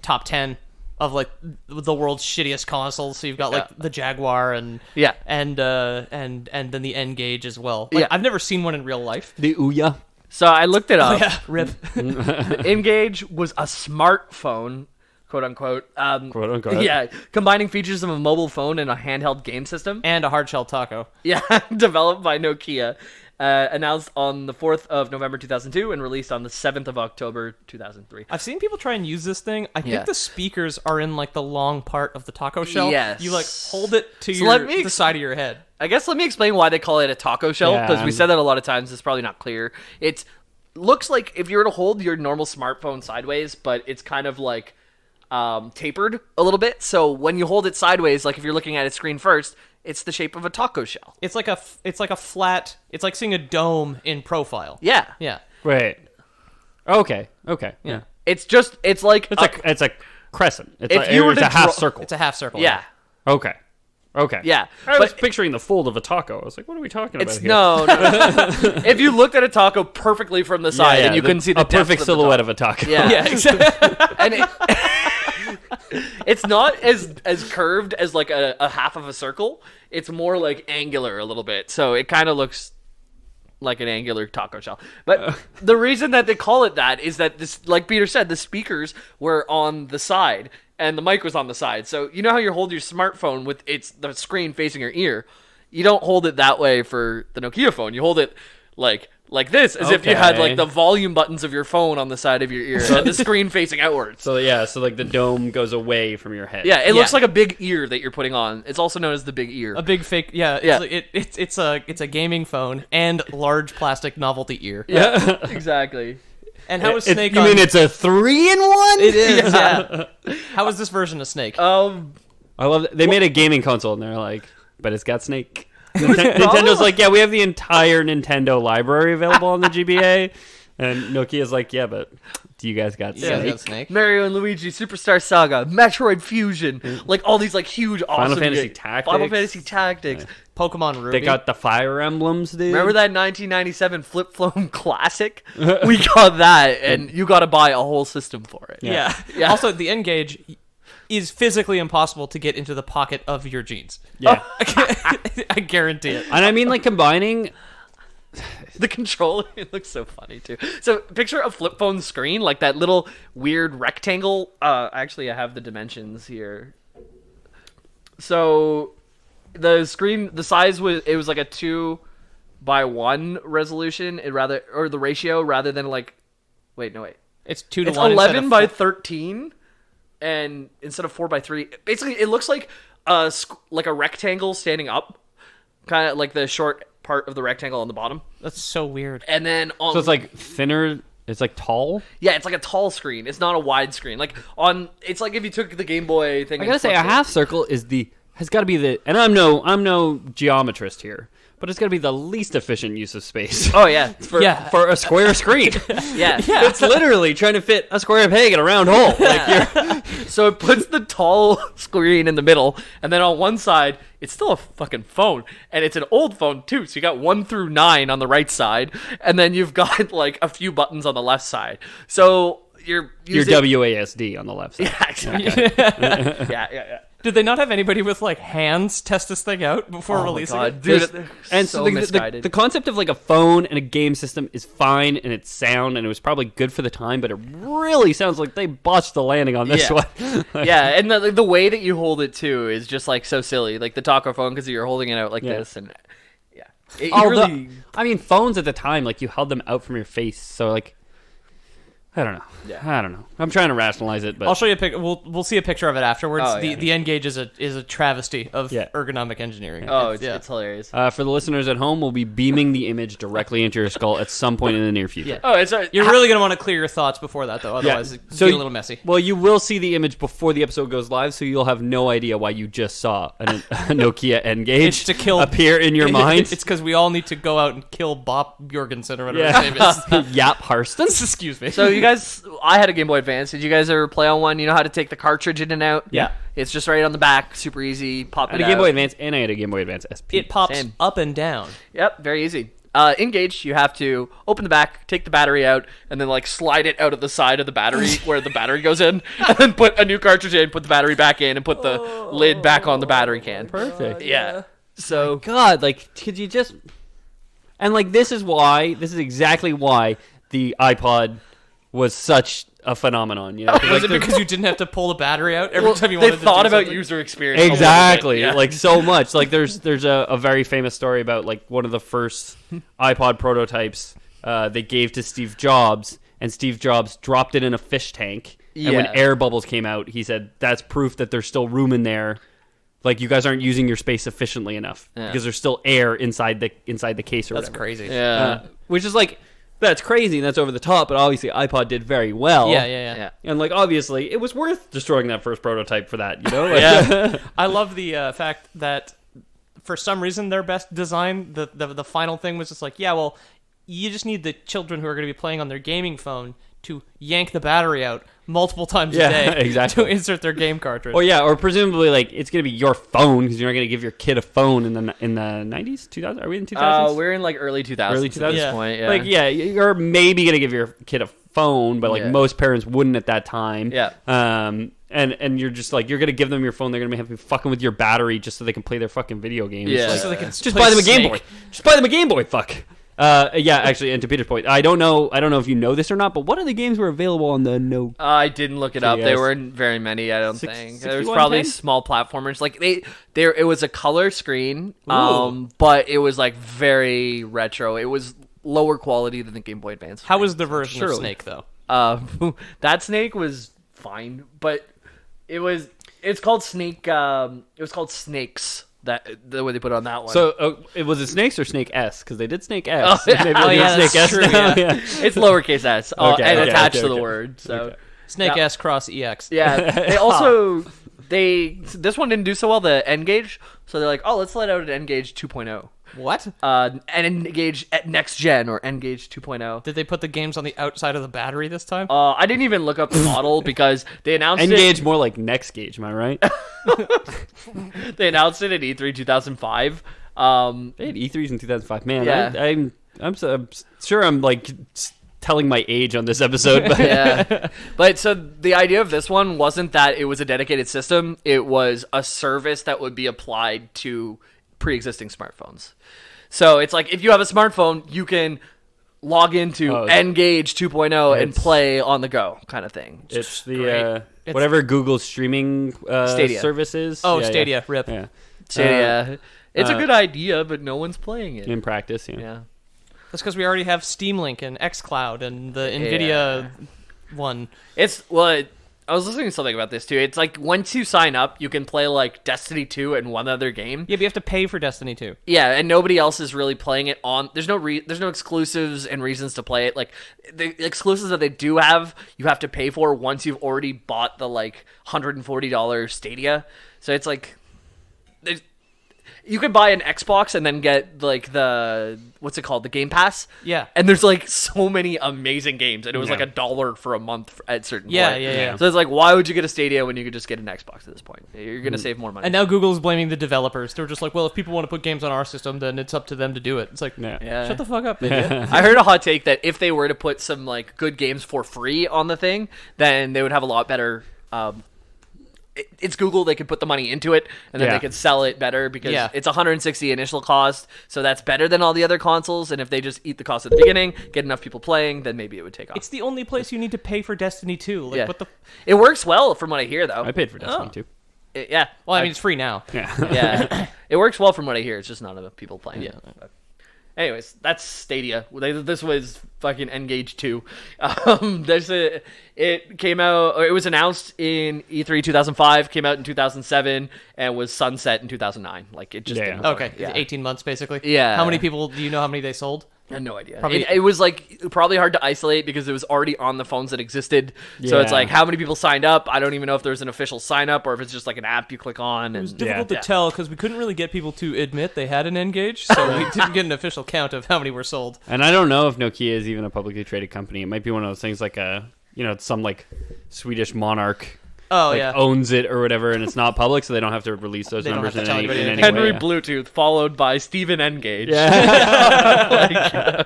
top 10 of like the world's shittiest consoles. So you've got like the Jaguar and then the N-Gage as well. Like, I've never seen one in real life. The Ouya. So I looked it up. Rip. The N-Gage was a smartphone, quote unquote. Quote unquote. Yeah, combining features of a mobile phone and a handheld game system. And a hard shell taco. Yeah, developed by Nokia. Announced on the 4th of November 2002 and released on the 7th of October 2003. I've seen people try and use this thing. I think the speakers are in like the long part of the taco shell. Yes. You like hold it to the side of your head. I guess let me explain why they call it a taco shell, Yeah. because we said that a lot of times. It's probably not clear. It looks like if you were to hold your normal smartphone sideways, but it's kind of like tapered a little bit. So when you hold it sideways, like if you're looking at its screen first, it's the shape of a taco shell. It's like a flat. It's like seeing a dome in profile. Yeah. Yeah. Wait. Okay. Yeah. It's like It's a crescent. It's If you were to a half draw- circle. It's a half circle. yeah. Okay. Yeah. I was But picturing the fold of a taco. I was like, what are we talking about it's here? no. If you looked at a taco perfectly from the side and you couldn't see the a perfect depth of the silhouette taco. of a taco. Yeah. Yeah. Exactly. And it's not as curved as like a half of a circle. It's more like angular a little bit. So it kind of looks like an angular taco shell. But the reason that they call it that is that this, like Peter said, the speakers were on the side and the mic was on the side. So you know how you hold your smartphone with the screen facing your ear? You don't hold it that way for the Nokia phone. You hold it like this, as if you had like the volume buttons of your phone on the side of your ear and the screen facing outwards. So like the dome goes away from your head. Yeah, it looks like a big ear that you're putting on. It's also known as the big ear. A big fake. Yeah. It's a gaming phone and large plastic novelty ear. Yeah, exactly. And how is Snake? You mean it's a 3-in-1? It is. Yeah. How is this version of Snake? I love that. They made a gaming console and they're like, but it's got Snake. Nintendo's like, yeah, we have the entire Nintendo library available on the GBA. And Nokia's like, yeah, but do you guys got You guys Snake? got Snake? Mario and Luigi, Superstar Saga, Metroid Fusion, like all these like huge, awesome Fantasy games. Tactics. Final Fantasy Tactics. Pokemon Ruby. They got the Fire Emblems, dude. Remember that 1997 Flip Phone Classic? We got that, and you got to buy a whole system for it. Yeah. Yeah. Also, the N-Gage is physically impossible to get into the pocket of your jeans. Yeah. I guarantee it. And I mean, like, combining... The controller, it looks so funny too. So picture a flip phone screen, like that little weird rectangle. Actually, I have the dimensions here. So the screen, the size was like a 2:1 resolution, or the ratio rather than like, wait. It's 2 to It's 1. 11 by 13, and instead of 4 by 3, basically it looks like a rectangle standing up, kind of like the short part of the rectangle on the bottom. That's so weird. And then So it's like thinner. It's like tall. yeah, it's like a tall screen. It's not a wide screen. Like it's like if you took the Game Boy thing. I gotta say, a half circle has got to be the. And I'm no geometrist here, but it's got to be the least efficient use of space. Oh yeah, for a square screen. yeah. It's literally trying to fit a square peg in a round hole. Like So it puts the tall screen in the middle, and then on one side, it's still a fucking phone, and it's an old phone too. So you got 1 through 9 on the right side, and then you've got like a few buttons on the left side. So you're your using... WASD on the left side. Yeah, exactly. yeah. Did they not have anybody with like hands test this thing out before releasing it? Dude, And so so misguided. the concept of like a phone and a game system is fine and it's sound and it was probably good for the time, but it really sounds like they botched the landing on this Yeah. one. Yeah, and the way that you hold it too is just like so silly, like the taco phone, because you're holding it out like this, and yeah, it really. I mean, phones at the time, like you held them out from your face, so like, I don't know. Yeah. I don't know. I'm trying to rationalize it, but I'll show you a pic. We'll see a picture of it afterwards. Oh, yeah. The N-Gage is a travesty of Yeah. ergonomic engineering. Oh, it's hilarious. for the listeners at home, we'll be beaming the image directly into your skull at some point in the near future. Yeah. Oh, it's You're really gonna want to clear your thoughts before that, though. Otherwise, it's So get a little messy. Well, you will see the image before the episode goes live, so you'll have no idea why you just saw a Nokia N-Gage It's to kill appear in your mind. It's because we all need to go out and kill Bob Jorgensen or whatever his name is. Yap Harston. Excuse me. So you guys, I had a Game Boy Advance. Did you guys ever play on one? You know how to take the cartridge in and out? Yeah. It's just right on the back, super easy. Pop I it had a Game out. Boy Advance, and I had a Game Boy Advance SP. it pops Same. up and down. Yep, very easy. Engage, you have to open the back, take the battery out, and then like slide it out of the side of the battery where the battery goes in, and then put a new cartridge in, put the battery back in, and put the lid back on the battery can. Perfect. Yeah. So God, like, could you just... And, like, this is exactly why the iPod was such a phenomenon, you know? Was it because you didn't have to pull the battery out every time you wanted they to thought do about something? user experience. a little bit, Exactly, yeah. like so much. Like there's a very famous story about like one of the first iPod prototypes they gave to Steve Jobs, and Steve Jobs dropped it in a fish tank. And when Yeah. air bubbles came out, he said that's proof that there's still room in there. Like you guys aren't using your space efficiently enough because there's still air inside the case or That's whatever. crazy. Yeah. Which is like that's crazy and that's over the top, but obviously iPod did very well. Yeah. And like obviously it was worth destroying that first prototype for that, you know? Like, Yeah. I love the fact that for some reason their best design, the final thing was just like, yeah, well, you just need the children who are going to be playing on their gaming phone to yank the battery out multiple times Yeah, a day exactly. to insert their game cartridge. Or yeah, or presumably like it's gonna be your phone because you're not gonna give your kid a phone in the 90s, 2000. Are we in 2000s? We're in like early 2000s. Early at 2000s? this Yeah. point. Yeah. Like yeah, you're maybe gonna give your kid a phone, but like Yeah. most parents wouldn't at that time. Yeah. And you're just like you're gonna give them your phone. They're gonna have to be fucking with your battery just so they can play their fucking video games. Yeah. Like, so they can just play buy them a Game Snake. Boy. Just buy them a Game Boy. Fuck. Yeah, actually, and to Peter's point, I don't know if you know this or not, but what other games were available on the No? I didn't look it up. yes. There weren't very many. I don't Six- think there was 6110? probably small platformers. Like it was a color screen, but it was like very retro. It was lower quality than the Game Boy Advance. How was the version Surely. of Snake though? That Snake was fine, but it's called Snake. It was called Snakes. That the way they put it on that one. So it was it Snakes or Snake S? Because they did Snake S. Oh, yeah. Maybe Oh, they'll do yeah, that's Snake S true, now. yeah. it's lowercase s Okay, and okay, attached okay, to the okay. word. So Okay. Snake Yeah. S cross EX. yeah, they also this one didn't do so well, the N-Gage. So they're like, oh, let's let out an N-Gage 2.0. What? An N-Gage at next gen or N-Gage 2.0. Did they put the games on the outside of the battery this time? I didn't even look up the model because they announced N-Gage more like Next Gauge, am I right? They announced it at E3 2005. They had E3s in 2005. Man, Yeah. I'm sure I'm like telling my age on this episode, but Yeah. But so the idea of this one wasn't that it was a dedicated system. It was a service that would be applied to pre-existing smartphones. So it's like if you have a smartphone, you can log into N-Gage 2.0 and play on the go kind of thing. it's great. the whatever Google's streaming Stadia. service is. Oh, Yeah, Stadia, rip. Yeah. Stadia. It's a good idea, but no one's playing it. in practice. Yeah. That's because we already have Steam Link and xCloud and the NVIDIA one. I was listening to something about this too. It's like once you sign up, you can play like Destiny 2 and one other game. Yeah, but you have to pay for Destiny 2. Yeah, and nobody else is really playing it on. There's no exclusives and reasons to play it. Like the exclusives that they do have, you have to pay for once you've already bought the like $140 Stadia. So it's like you could buy an Xbox and then get like the the Game Pass. Yeah. And there's like so many amazing games, and it was like $1 for a month at certain point. Yeah. So it's like, why would you get a Stadia when you could just get an Xbox at this point? You're gonna save more money. And now Google's blaming the developers. They're just like, well, if people want to put games on our system, then it's up to them to do it. It's like, Yeah. shut the fuck up, idiot. I heard a hot take that if they were to put some like good games for free on the thing, then they would have a lot better. It's Google. They could put the money into it, and then they could sell it better because it's 160 initial cost. So that's better than all the other consoles. And if they just eat the cost at the beginning, get enough people playing, then maybe it would take off. It's the only place you need to pay for Destiny 2. Like, what the? It works well from what I hear, though. I paid for Destiny too. Yeah. Well, I mean, it's free now. Yeah. It works well from what I hear. It's just not enough people playing it. Yeah. Anyways, that's Stadia. This was fucking Engage 2. It came out, or it was announced in E3 2005, came out in 2007, and was sunset in 2009. Like, it just didn't work. Okay, 18 months basically. Yeah. How many people, do you know how many they sold? I had no idea. Probably- It was like probably hard to isolate because it was already on the phones that existed. So it's like, how many people signed up? I don't even know if there's an official sign up or if it's just like an app you click on. It was difficult to tell because we couldn't really get people to admit they had an Engage, so we didn't get an official count of how many were sold. And I don't know if Nokia is even a publicly traded company. It might be one of those things like some like Swedish monarch owns it or whatever, and it's not public, so they don't have to release those numbers in any way. Henry Bluetooth followed by Stephen Engage. Yeah.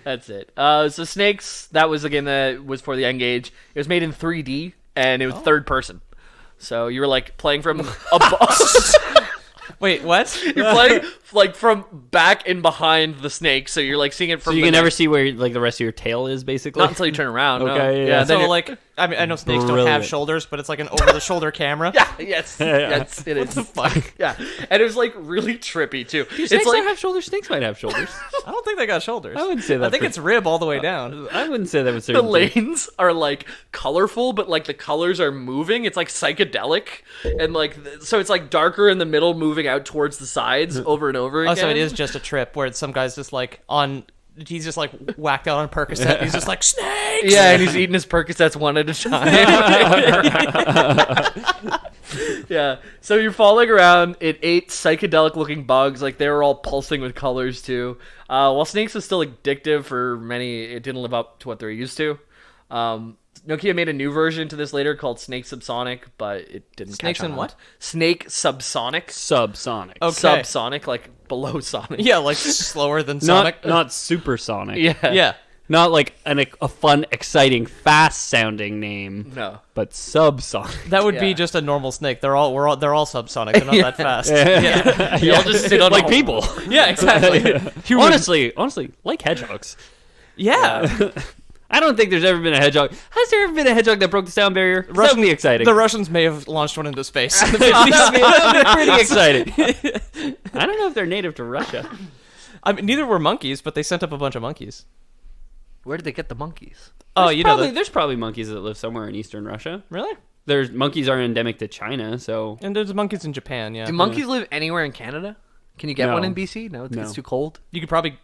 That's it. So Snakes, that was a game that was for the Engage. It was made in 3D, and it was third person. So you were like playing from above. Wait, what? You're playing like from back and behind the snake, so you're like seeing it from. So you can never see where like the rest of your tail is, basically. Not until you turn around. Okay, no. yeah. So like, I mean, I know snakes don't have shoulders, but it's like an over-the-shoulder camera. Yes, it is. What the fuck? Yeah, and it was like really trippy too. Do snakes It's like don't have shoulders? Snakes might have shoulders. I don't think they got shoulders. I wouldn't say that. I think it's rib all the way down. I wouldn't say that was the lanes are like colorful, but like the colors are moving. It's like psychedelic, and like so it's like darker in the middle, moving out towards the sides over and over again. Oh, so it is just a trip where some guy's just like he's just like whacked out on Percocet. He's just like, snakes! Yeah, and he's eating his Percocets one at a time. Yeah, so you're falling around. It ate psychedelic-looking bugs. Like, they were all pulsing with colors, too. While Snakes was still addictive for many, it didn't live up to what they're used to. Nokia made a new version to this later called Snake Subsonic, but it didn't Snakes catch on. in what? Snake Subsonic. Subsonic. Okay. Subsonic, like below Sonic. Yeah, like slower than Sonic. Not supersonic. Yeah. Not like a fun, exciting, fast-sounding name. No. But subsonic. That would be just a normal snake. They're all subsonic. They're not that fast. Yeah. You all just sit on like a- people. Yeah, exactly. Honestly, like hedgehogs. Yeah. I don't think there's ever been a hedgehog. Has there ever been a hedgehog that broke the sound barrier? That would be exciting. The Russians may have launched one into space. That would be pretty exciting. I don't know if they're native to Russia. I mean, neither were monkeys, but they sent up a bunch of monkeys. Where did they get the monkeys? There's probably monkeys that live somewhere in eastern Russia. Really? Monkeys are endemic to China, so. And there's monkeys in Japan, yeah. Do monkeys live anywhere in Canada? Can you get No. one in BC? No, it's too cold. You could probably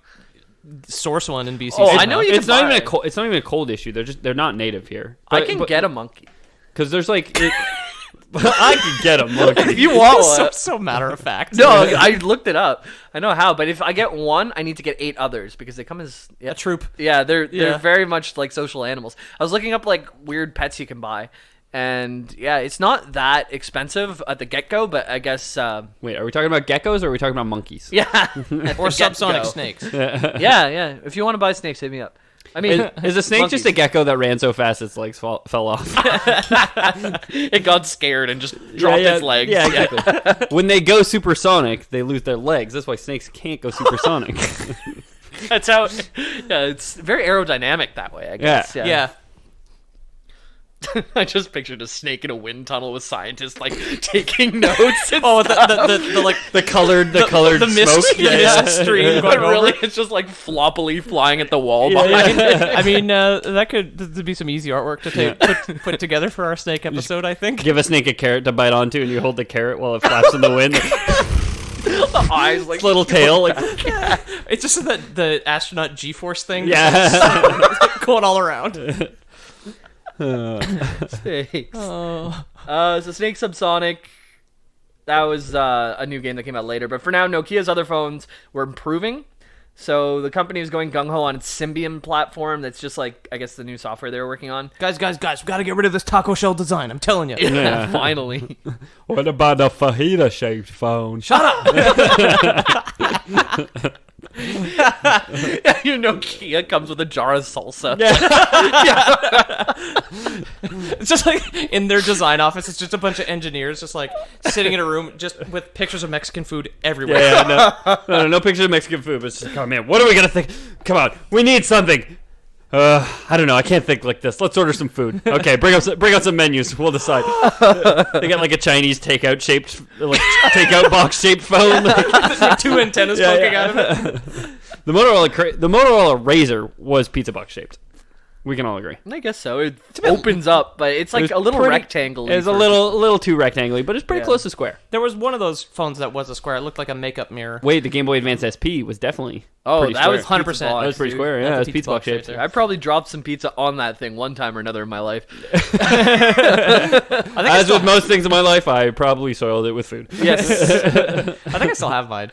source one in BC. Oh, I know you It's can not buy even it. it's not even a cold issue. They're not native here. I can get a monkey. because there's like I could get a monkey. If you want one. so matter of fact. No, I looked it up. I know how, but if I get one, I need to get 8 others because they come as A troop. Yeah, they're Yeah. very much like social animals. I was looking up like weird pets you can buy, and yeah, it's not that expensive at the get go, but I guess Wait, are we talking about geckos or are we talking about monkeys? yeah, Or subsonic snakes. Yeah. If you want to buy snakes, hit me up. I mean, Is a snake just a gecko that ran so fast its legs fell off? it got scared and just dropped its legs. Yeah, exactly. When they go supersonic, they lose their legs. That's why snakes can't go supersonic. That's how. Yeah, it's very aerodynamic that way. I guess. Yeah. I just pictured a snake in a wind tunnel with scientists like taking notes. And Oh, stuff. the like the colored the mist, smoke. the mist stream But going really, over. it's just like floppily flying at the wall behind it. I mean, that could be some easy artwork to put together for our snake episode. I think. Give a snake a carrot to bite onto, and you hold the carrot while it flaps in the wind. The eyes like Little tail, like It's just the astronaut G-force thing. yeah. Going all around. snakes. Oh. So Snake Subsonic, that was a new game that came out later. But for now, Nokia's other phones were improving. So the company is going gung-ho on its Symbian platform. That's just like, I guess, the new software they were working on. Guys, we gotta get rid of this taco shell design. I'm telling you. Yeah. Finally. What about a fajita-shaped phone? Shut up. Your Nokia comes with a jar of salsa. It's just like in their design office. It's just a bunch of engineers just like sitting in a room just with pictures of Mexican food everywhere. Yeah, no picture of Mexican food, but it's just, oh man, what are we gonna think? Come on, we need something. I don't know. I can't think like this. Let's order some food. Okay, bring out some menus. We'll decide. They got like a Chinese takeout shaped, like takeout box shaped phone. Like, two antennas poking out of it. The Motorola Razr was pizza box shaped. We can all agree. I guess so. It opens up, but it's like was a little pretty- rectangle. It's a little too rectangular, but it's pretty Yeah. close to square. There was one of those phones that was a square. It looked like a makeup mirror. Wait, the Game Boy Advance SP was definitely Oh, pretty that square. was 100%. pizza That box, was pretty dude. square. Yeah, That's it a was pizza pizza box box right shaped. there. I probably dropped some pizza on that thing one time or another in my life. As with most things in my life, I probably soiled it with food. Yes. I think I still have mine.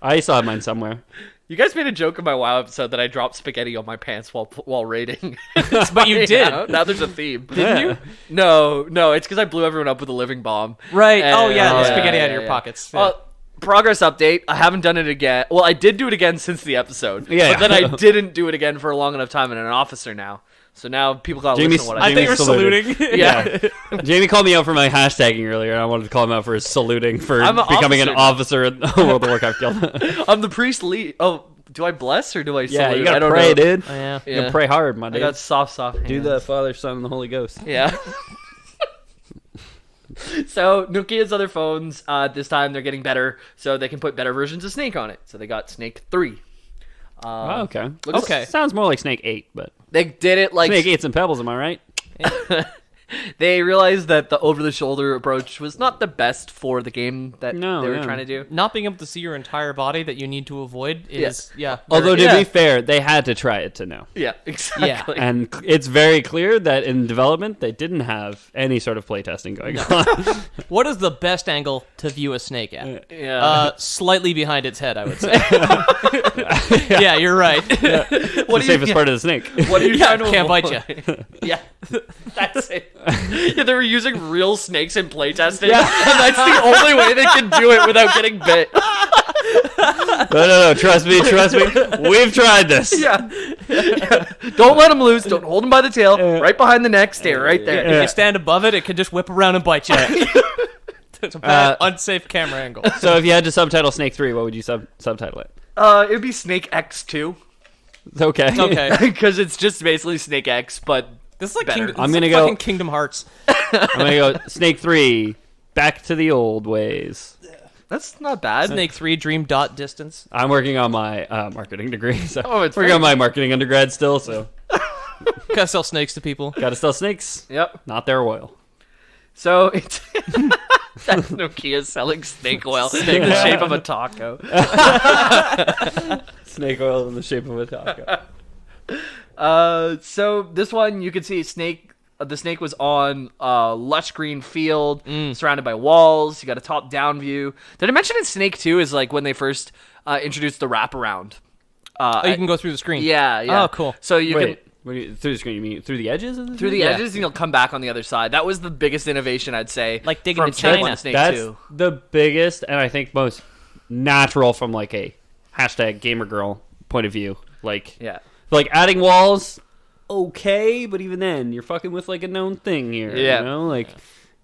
I still have mine somewhere. You guys made a joke in my WoW episode that I dropped spaghetti on my pants while raiding. But you did. Now there's a theme. Didn't you? No, it's because I blew everyone up with a living bomb. Right. Oh, And- yeah. The yeah, spaghetti out of yeah, your yeah. pockets. Yeah. Well, progress update. I haven't done it again. Well, I did do it again since the episode. Yeah. But then I didn't do it again for a long enough time, and I'm an officer now. So now people gotta Jamie's- listen to what I I do. think you're saluted. saluting. Yeah. Jamie called me out for my hashtagging earlier, and I wanted to call him out for his saluting for I'm an becoming an officer officer in World of Warcraft Guild. I'm the priest lead. Oh, do I bless or do I salute? Yeah, you I gotta don't pray, know. dude. Oh, yeah. You gotta pray hard, my I dude. got soft hands. Do the Father, Son, and the Holy Ghost. Yeah. So Nokia's other phones, this time they're getting better, so they can put better versions of Snake on it. So they got Snake 3. Oh, okay. looks- Okay. Sounds more like Snake 8, but They did it like Snake 8's and Pebbles, am I right? they realized that the over-the-shoulder approach was not the best for the game that No, they were yeah. trying to do. Not being able to see your entire body that you need to avoid is, yeah. Although, to Yeah. be fair, they had to try it to know. Yeah, exactly. And it's very clear that in development, they didn't have any sort of playtesting going on. What is the best angle to view a snake at? Yeah. Slightly behind its head, I would say. Yeah, you're right. What the safest part of the snake. What are you Yeah, trying to can't bite avoid? Yeah, that's it. Yeah, they were using real snakes in playtesting, and that's the only way they can do it without getting bit. No, trust me. We've tried this. Yeah. Don't let them loose. Don't hold them by the tail. Right behind the neck. Stay right there. If you stand above it, it can just whip around and bite you. It's a bad, unsafe camera angle. So if you had to subtitle Snake 3, what would you subtitle it? It'd be Snake X2 Okay. Okay. because it's just basically Snake X, but This is like Better. Kingdom, I'm this is gonna like go- fucking Kingdom Hearts. I'm going to go Snake 3, back to the old ways. that's not bad. Snake 3, Dream Dot Distance. I'm working on my marketing degree. So Oh, it's working very on my marketing undergrad still, so Gotta sell snakes to people. gotta sell snakes, Yep. not their oil. So it's that's Nokia selling snake oil in the shape of a taco. Snake oil in the shape of a taco. So this one you can see snake. The snake was on a lush green field surrounded by walls. You got a top-down view. Did I mention in Snake 2 is like when they first introduced the wraparound? Oh, you can go through the screen. Yeah. Oh, cool. So you Wait, can what do you, through the screen? You mean through the edges? Of the through the screen? edges and you'll come back on the other side. That was the biggest innovation I'd say. Like digging from to Snake China. 1 to Snake That's 2. the biggest and I think most natural from like a hashtag gamer girl point of view. Like, Yeah. like adding walls, okay, but even then, you're fucking with like a known thing here. Yeah. You know, like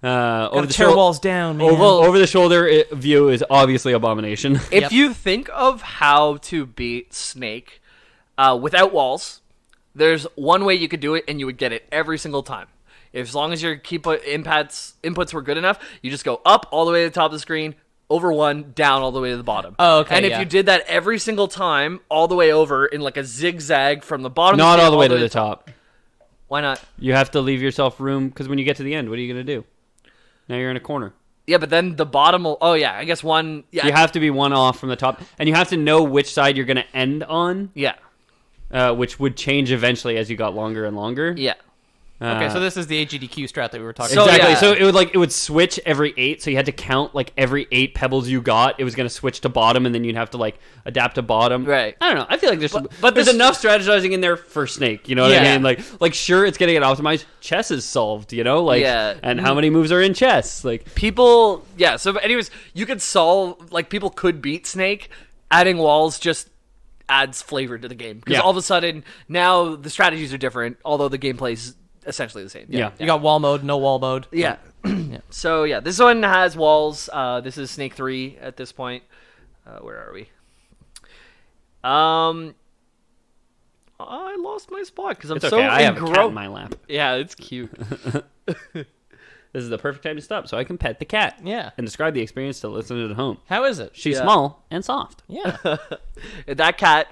over Gotta the tear walls down, man. over the shoulder view is obviously abomination. If Yep. you think of how to beat Snake without walls, there's one way you could do it and you would get it every single time. As long as your inputs were good enough, you just go up all the way to the top of the screen, over one, down all the way to the bottom. Oh, okay. And if you did that every single time, all the way over in like a zigzag from the bottom, Not of the all the way to the top. Why not? You have to leave yourself room because when you get to the end, what are you going to do? Now you're in a corner. Yeah, but then the bottom will... Oh, yeah, I guess one... Yeah, You have to be one off from the top. And you have to know which side you're going to end on, Yeah. which would change eventually as you got longer and longer. Yeah. Okay, so this is the AGDQ strat that we were talking So, about. Exactly. yeah. So it would switch every 8. So you had to count like every 8 pebbles you got. It was going to switch to bottom, and then you'd have to like adapt to bottom. Right. I don't know. I feel like there's But there's this- enough strategizing in there for Snake. You know what I Yeah. mean? Like sure, it's getting it optimized. Chess is solved. You know, like Yeah. and how many moves are in chess? Like People... Yeah, so anyways, you could solve... Like, people could beat Snake. Adding walls just adds flavor to the game. Because Yeah. all of a sudden, now the strategies are different, although the gameplay's essentially the same. Yeah. You got wall mode, no wall mode. Yeah. So, yeah, this one has walls. This is Snake 3 at this point. Where are we? I lost my spot because I'm it's so okay. I have a cat in engrossed. my lap. Yeah, it's cute. This is the perfect time to stop so I can pet the cat. Yeah. And describe the experience to listeners at home. How is it? She's Yeah. small and soft. Yeah. That cat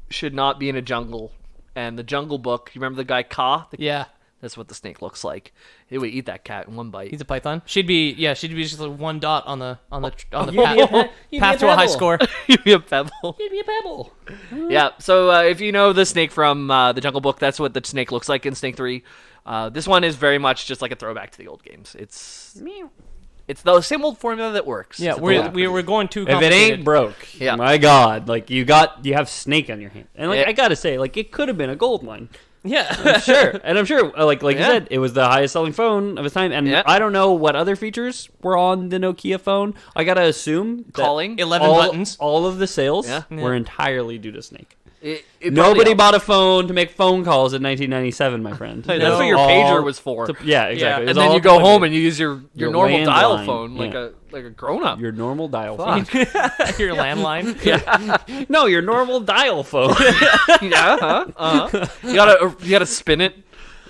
should not be in a jungle. And the Jungle Book, you remember the guy Ka? Yeah. That's what the snake looks like. It would eat that cat in one bite. He's a python. She'd be just like one dot on the you'd be a path to a high pebble. score. He'd be a pebble. It'd be a pebble. Yeah, so if you know the snake from the Jungle Book, that's what the snake looks like in Snake 3. This one is very much just like a throwback to the old games. It's the same old formula that works. Yeah, It's a we're throwback. going too If it complicated. ain't broke, Yeah. my God, like you have Snake on your hand, and like Yeah. I gotta say, like it could have been a gold mine, Yeah. sure, and I'm sure, like you Yeah. said, it was the highest selling phone of its time, and Yeah. I don't know what other features were on the Nokia phone. I gotta assume that Calling. 11 all, buttons. all of the sales Yeah. were entirely due to Snake. It Nobody probably bought a phone to make phone calls in 1997, my friend. I That's know. what your All pager was for. yeah, exactly. It was And then all you go to- home and you use your normal dial landline. phone like Yeah. a grown up. your normal dial phone. Your landline. No, your normal dial phone. Yeah, huh? You gotta spin it.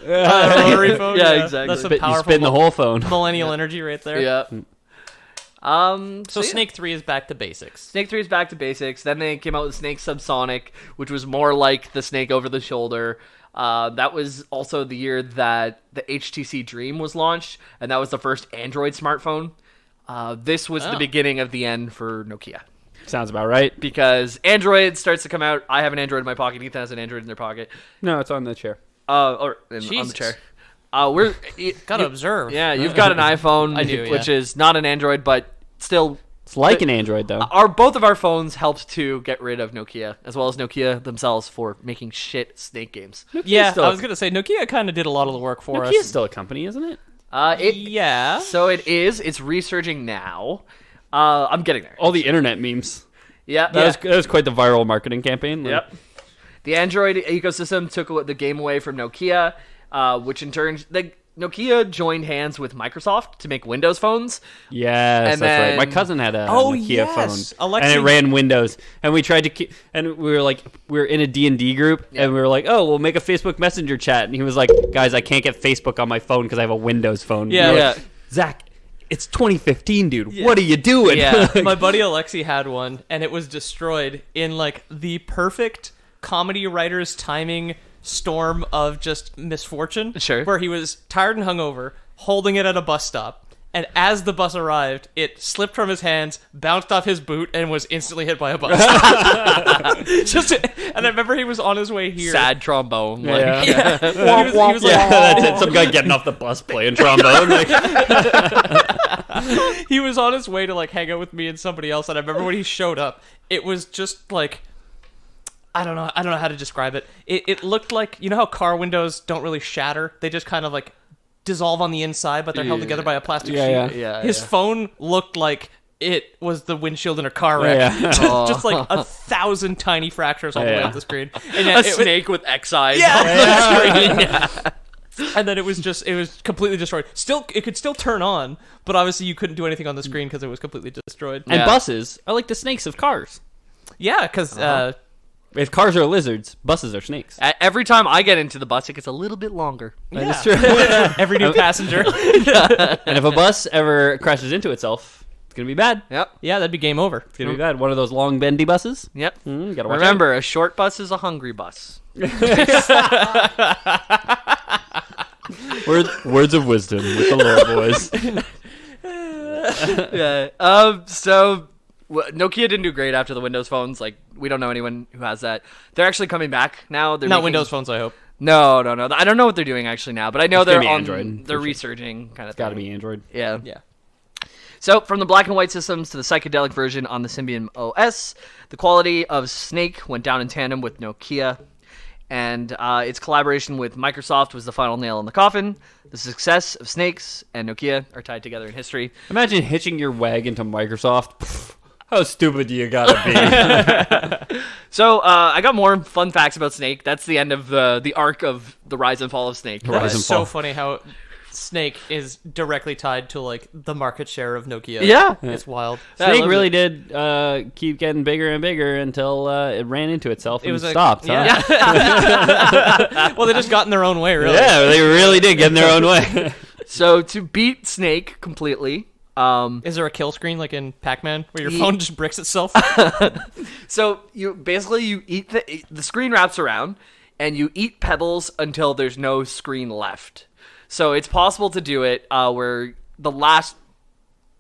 Rotary phone. Yeah, exactly. That's some You powerful spin the whole phone. millennial energy right there. Yeah. So yeah. Snake 3 is back to basics. Snake 3 is back to basics. Then they came out with Snake Subsonic, which was more like the Snake over the shoulder. That was also the year that the HTC Dream was launched, and that was the first Android smartphone. This was the beginning of the end for Nokia. Sounds about right. Because Android starts to come out. I have an Android in my pocket. Ethan has an Android in their pocket. No, it's on the chair. On the Jesus. chair. Gotta observe. Yeah, you've got an iPhone, I do, which yeah. is not an Android, but still... It's like an Android, though. Both of our phones helped to get rid of Nokia, as well as Nokia themselves for making shit Snake games. Yeah, still- I was gonna say Nokia kind of did a lot of the work for Nokia's us. still a company, isn't it? Yeah. So it is. It's resurging now. I'm getting there. All the internet memes. Yeah. That was quite the viral marketing campaign. Like, Yep. The Android ecosystem took the game away from Nokia, which in turn, Nokia joined hands with Microsoft to make Windows phones. Yes, And that's right. My then- cousin had a Oh, Nokia yes. phone, Alexi- and it ran Windows. And we tried to keep, and we were in a D&D group, and we were like, oh, we'll make a Facebook Messenger chat. And he was like, guys, I can't get Facebook on my phone because I have a Windows phone. Yeah. We were Yeah. like, Zach, it's 2015, dude. What are you doing? Yeah. My buddy Alexi had one, and it was destroyed in like the perfect comedy writer's timing storm of just misfortune. Sure. Where he was tired and hungover, holding it at a bus stop, and as the bus arrived, it slipped from his hands, bounced off his boot, and was instantly hit by a bus. And I remember he was on his way here. Sad trombone. Yeah. Yeah. he was like, Yeah, that's it. Some guy getting off the bus playing trombone. Like, he was on his way to like hang out with me and somebody else, and I remember when he showed up, it was just like I don't know how to describe it. It looked like, you know how car windows don't really shatter, they just kind of like dissolve on the inside, but they're held together by a plastic Yeah, sheet. yeah. His phone looked like it was the windshield in a car wreck. Yeah. Just like 1,000 tiny fractures all the way Yeah. up the screen. And yeah, A snake with X eyes. Yeah. And then it was completely destroyed. Still, it could still turn on, but obviously you couldn't do anything on the screen because it was completely destroyed. and Yeah. buses are like the snakes of cars. Yeah, because If cars are lizards, buses are snakes. Every time I get into the bus, it gets a little bit longer. That is true. Every new passenger. And if a bus ever crashes into itself, it's gonna be bad. Yep. Yeah, that'd be game over. It's gonna be bad. One of those long bendy buses. Yep. Gotta watch Remember, a short bus is a hungry bus. Words of wisdom with the Lord boys. Yeah. So Nokia didn't do great after the Windows phones. Like, we don't know anyone who has that. They're actually coming back now. They're Not making... Windows phones, I hope. No. I don't know what they're doing actually now, but I know It's they're gonna be on. Android, They're for sure. researching kind of. It's gotta be Android. Yeah. Yeah. So, from the black and white systems to the psychedelic version on the Symbian OS, the quality of Snake went down in tandem with Nokia, and its collaboration with Microsoft was the final nail in the coffin. The success of Snakes and Nokia are tied together in history. Imagine hitching your wagon to Microsoft. Pfft, how stupid do you gotta be? So, I got more fun facts about Snake. That's the end of the arc of the rise and fall of Snake. Rise It's and so fall. funny how Snake is directly tied to like the market share of Nokia. Yeah. It's wild. I Snake love really it. did keep getting bigger and bigger until it ran into itself and was stopped. yeah. Huh? Well, they just got in their own way, really. Yeah, they really did get in their own way. So, to beat Snake completely, Is there a kill screen like in Pac-Man where your Ye- phone just bricks itself? so you eat the screen wraps around, and you eat pebbles until there's no screen left. So it's possible to do it where the last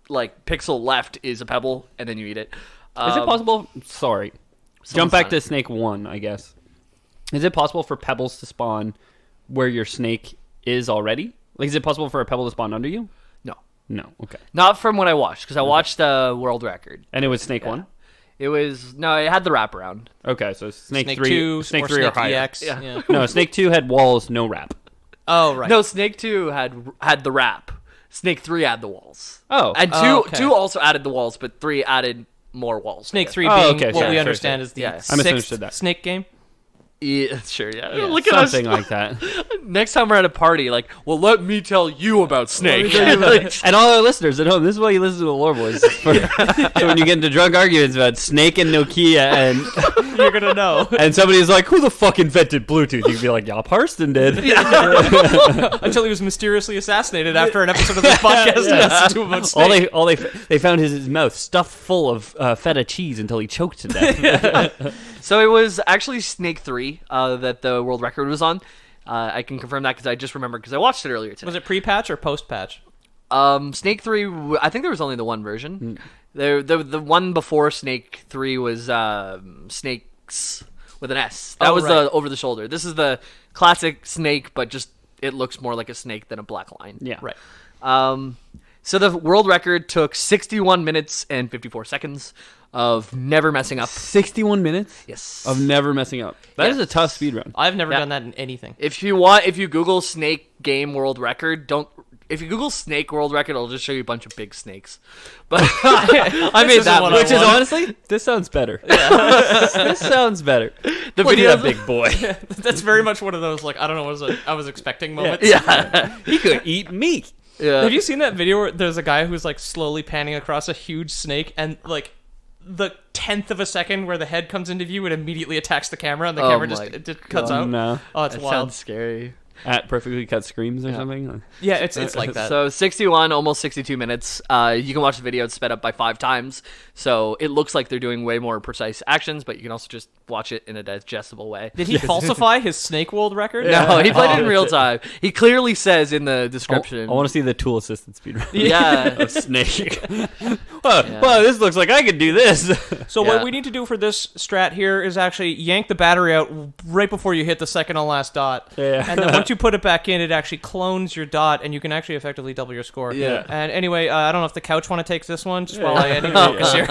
like pixel left is a pebble, and then you eat it. Is it possible? Sorry. Jump back done to Snake 1, I guess. Is it possible for pebbles to spawn where your snake is already? Like, is it possible for a pebble to spawn under you? No, No. Okay. not from what I watched, because I watched the world record. And it was Snake 1? It had the wrap-around. Okay, so Snake, Snake 3, 2, Snake or 3 or Snake higher. EX. Yeah. Yeah. No, Snake 2 had walls, no wrap. Oh, right. No, Snake 2 had the wrap. Snake 3 had the walls. Oh. And 2 Oh, okay. 2 also added the walls, but 3 added more walls. Snake 3 Oh, being okay, what sure, we sure, understand sure. is the Yeah. I misunderstood sixth that. Snake game. Yeah, sure, yeah. Yeah. Look at us. Something like that. Next time we're at a party, like, well, let me tell you about Snake. And all our listeners at home, this is why you listen to the Lore Boys. So when you get into drunk arguments about Snake and Nokia and You're gonna know. and somebody's like, who the fuck invented Bluetooth? You can be like, Yop Harston did. Until he was mysteriously assassinated after an episode of this podcast. Yeah. Yes, to about Snake. All they found his mouth stuffed full of feta cheese until he choked to death. So it was actually Snake 3 that the world record was on. I can confirm that because I just remember because I watched it earlier today. Was it pre-patch or post-patch? Snake 3, I think there was only the one version. The one before Snake 3 was Snakes with an S. That was right. the over the shoulder. This is the classic Snake, but just it looks more like a snake than a black line. Yeah. Right. So the world record took 61 minutes and 54 seconds of never messing up. 61 minutes Yes. of never messing up. That is Yeah. a tough speed run. I've never Yeah. done that in anything. If you Google Snake game world record, if you Google Snake world record, it'll just show you a bunch of big snakes. But I made is that what one. I Which is want. honestly, this sounds better. this sounds better. The Look video at that big boy. That's very much one of those, like, I don't know what I was expecting moments. Yeah. He could eat meat. Yeah. Have you seen that video where there's a guy who's, like, slowly panning across a huge snake and, like, the 10th of a second where the head comes into view, it immediately attacks the camera and the Oh camera my just it cuts God. out? No. Oh, it's That wild. sounds scary. At perfectly cut screams or something. Yeah, it's like that. So 61, almost 62 minutes. You can watch the video. It's sped up by 5 times. So it looks like they're doing way more precise actions, but you can also just watch it in a digestible way. Did he falsify his Snake World record? No, he played it in Oh. real time. He clearly says in the description. I want to see the tool assisted speed run. Yeah. of Snake. Well, this looks like I could do this. So Yeah. what we need to do for this strat here is actually yank the battery out right before you hit the second and last dot. Yeah. And then once you put it back in, it actually clones your dot, and you can actually effectively double your score. Yeah. And anyway, I don't know if the couch want to take this one, just while I focus here.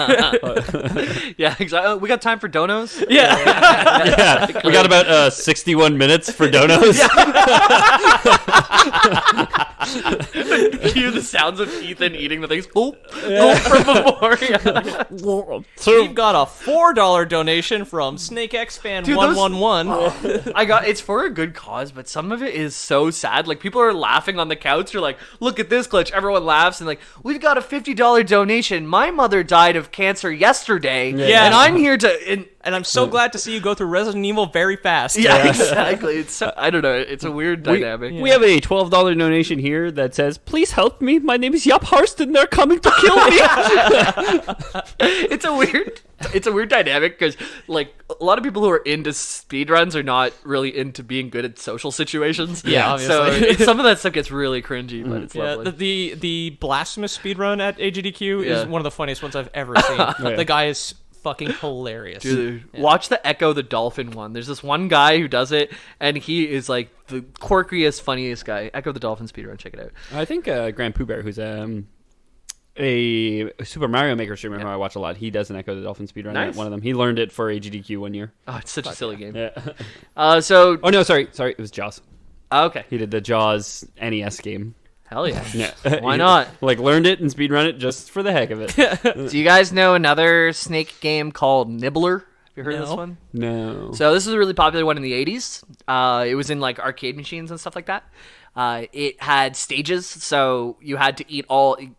Yeah, exactly. We got time for donos? Yeah. Yeah, we got about 61 minutes for donos. Cue the sounds of Ethan eating the things from before. Yeah. We've got a $4 donation from SnakeXFan111. It's for a good cause, but some of it is so sad. Like, people are laughing on the couch. You're like, look at this glitch. Everyone laughs and like, we've got a $50 donation. My mother died of cancer yesterday, and I'm here to. And I'm so glad to see you go through Resident Evil very fast. Yeah, exactly. It's I don't know. It's a weird dynamic. We have a $12 donation here that says, "Please help me. My name is Yap Harston. They're coming to kill me." It's a weird dynamic because like a lot of people who are into speedruns are not really into being good at social situations. Yeah, so obviously. some of that stuff gets really cringy, but it's Yeah, lovely. the blasphemous speedrun at AGDQ is one of the funniest ones I've ever seen. The guy is fucking hilarious. Dude, watch the Echo the Dolphin one. There's this one guy who does it, and he is like the quirkiest, funniest guy. Echo the Dolphin speedrun. Check it out. I think Grand Pooh Bear, who's a Super Mario Maker streamer who I watch a lot, he does an Echo the Dolphin speedrun. Nice. One of them. He learned it for AGDQ one year. Oh, it's such a silly game. Yeah. Oh no, sorry, it was Jaws. Okay. He did the Jaws NES game. Hell yeah. Yeah. Why not? Like, learned it and speedrun it just for the heck of it. Do you guys know another Snake game called Nibbler? Have you heard of this No. one? No. So this is a really popular one in the 80s. It was in like arcade machines and stuff like that. It had stages, so you had to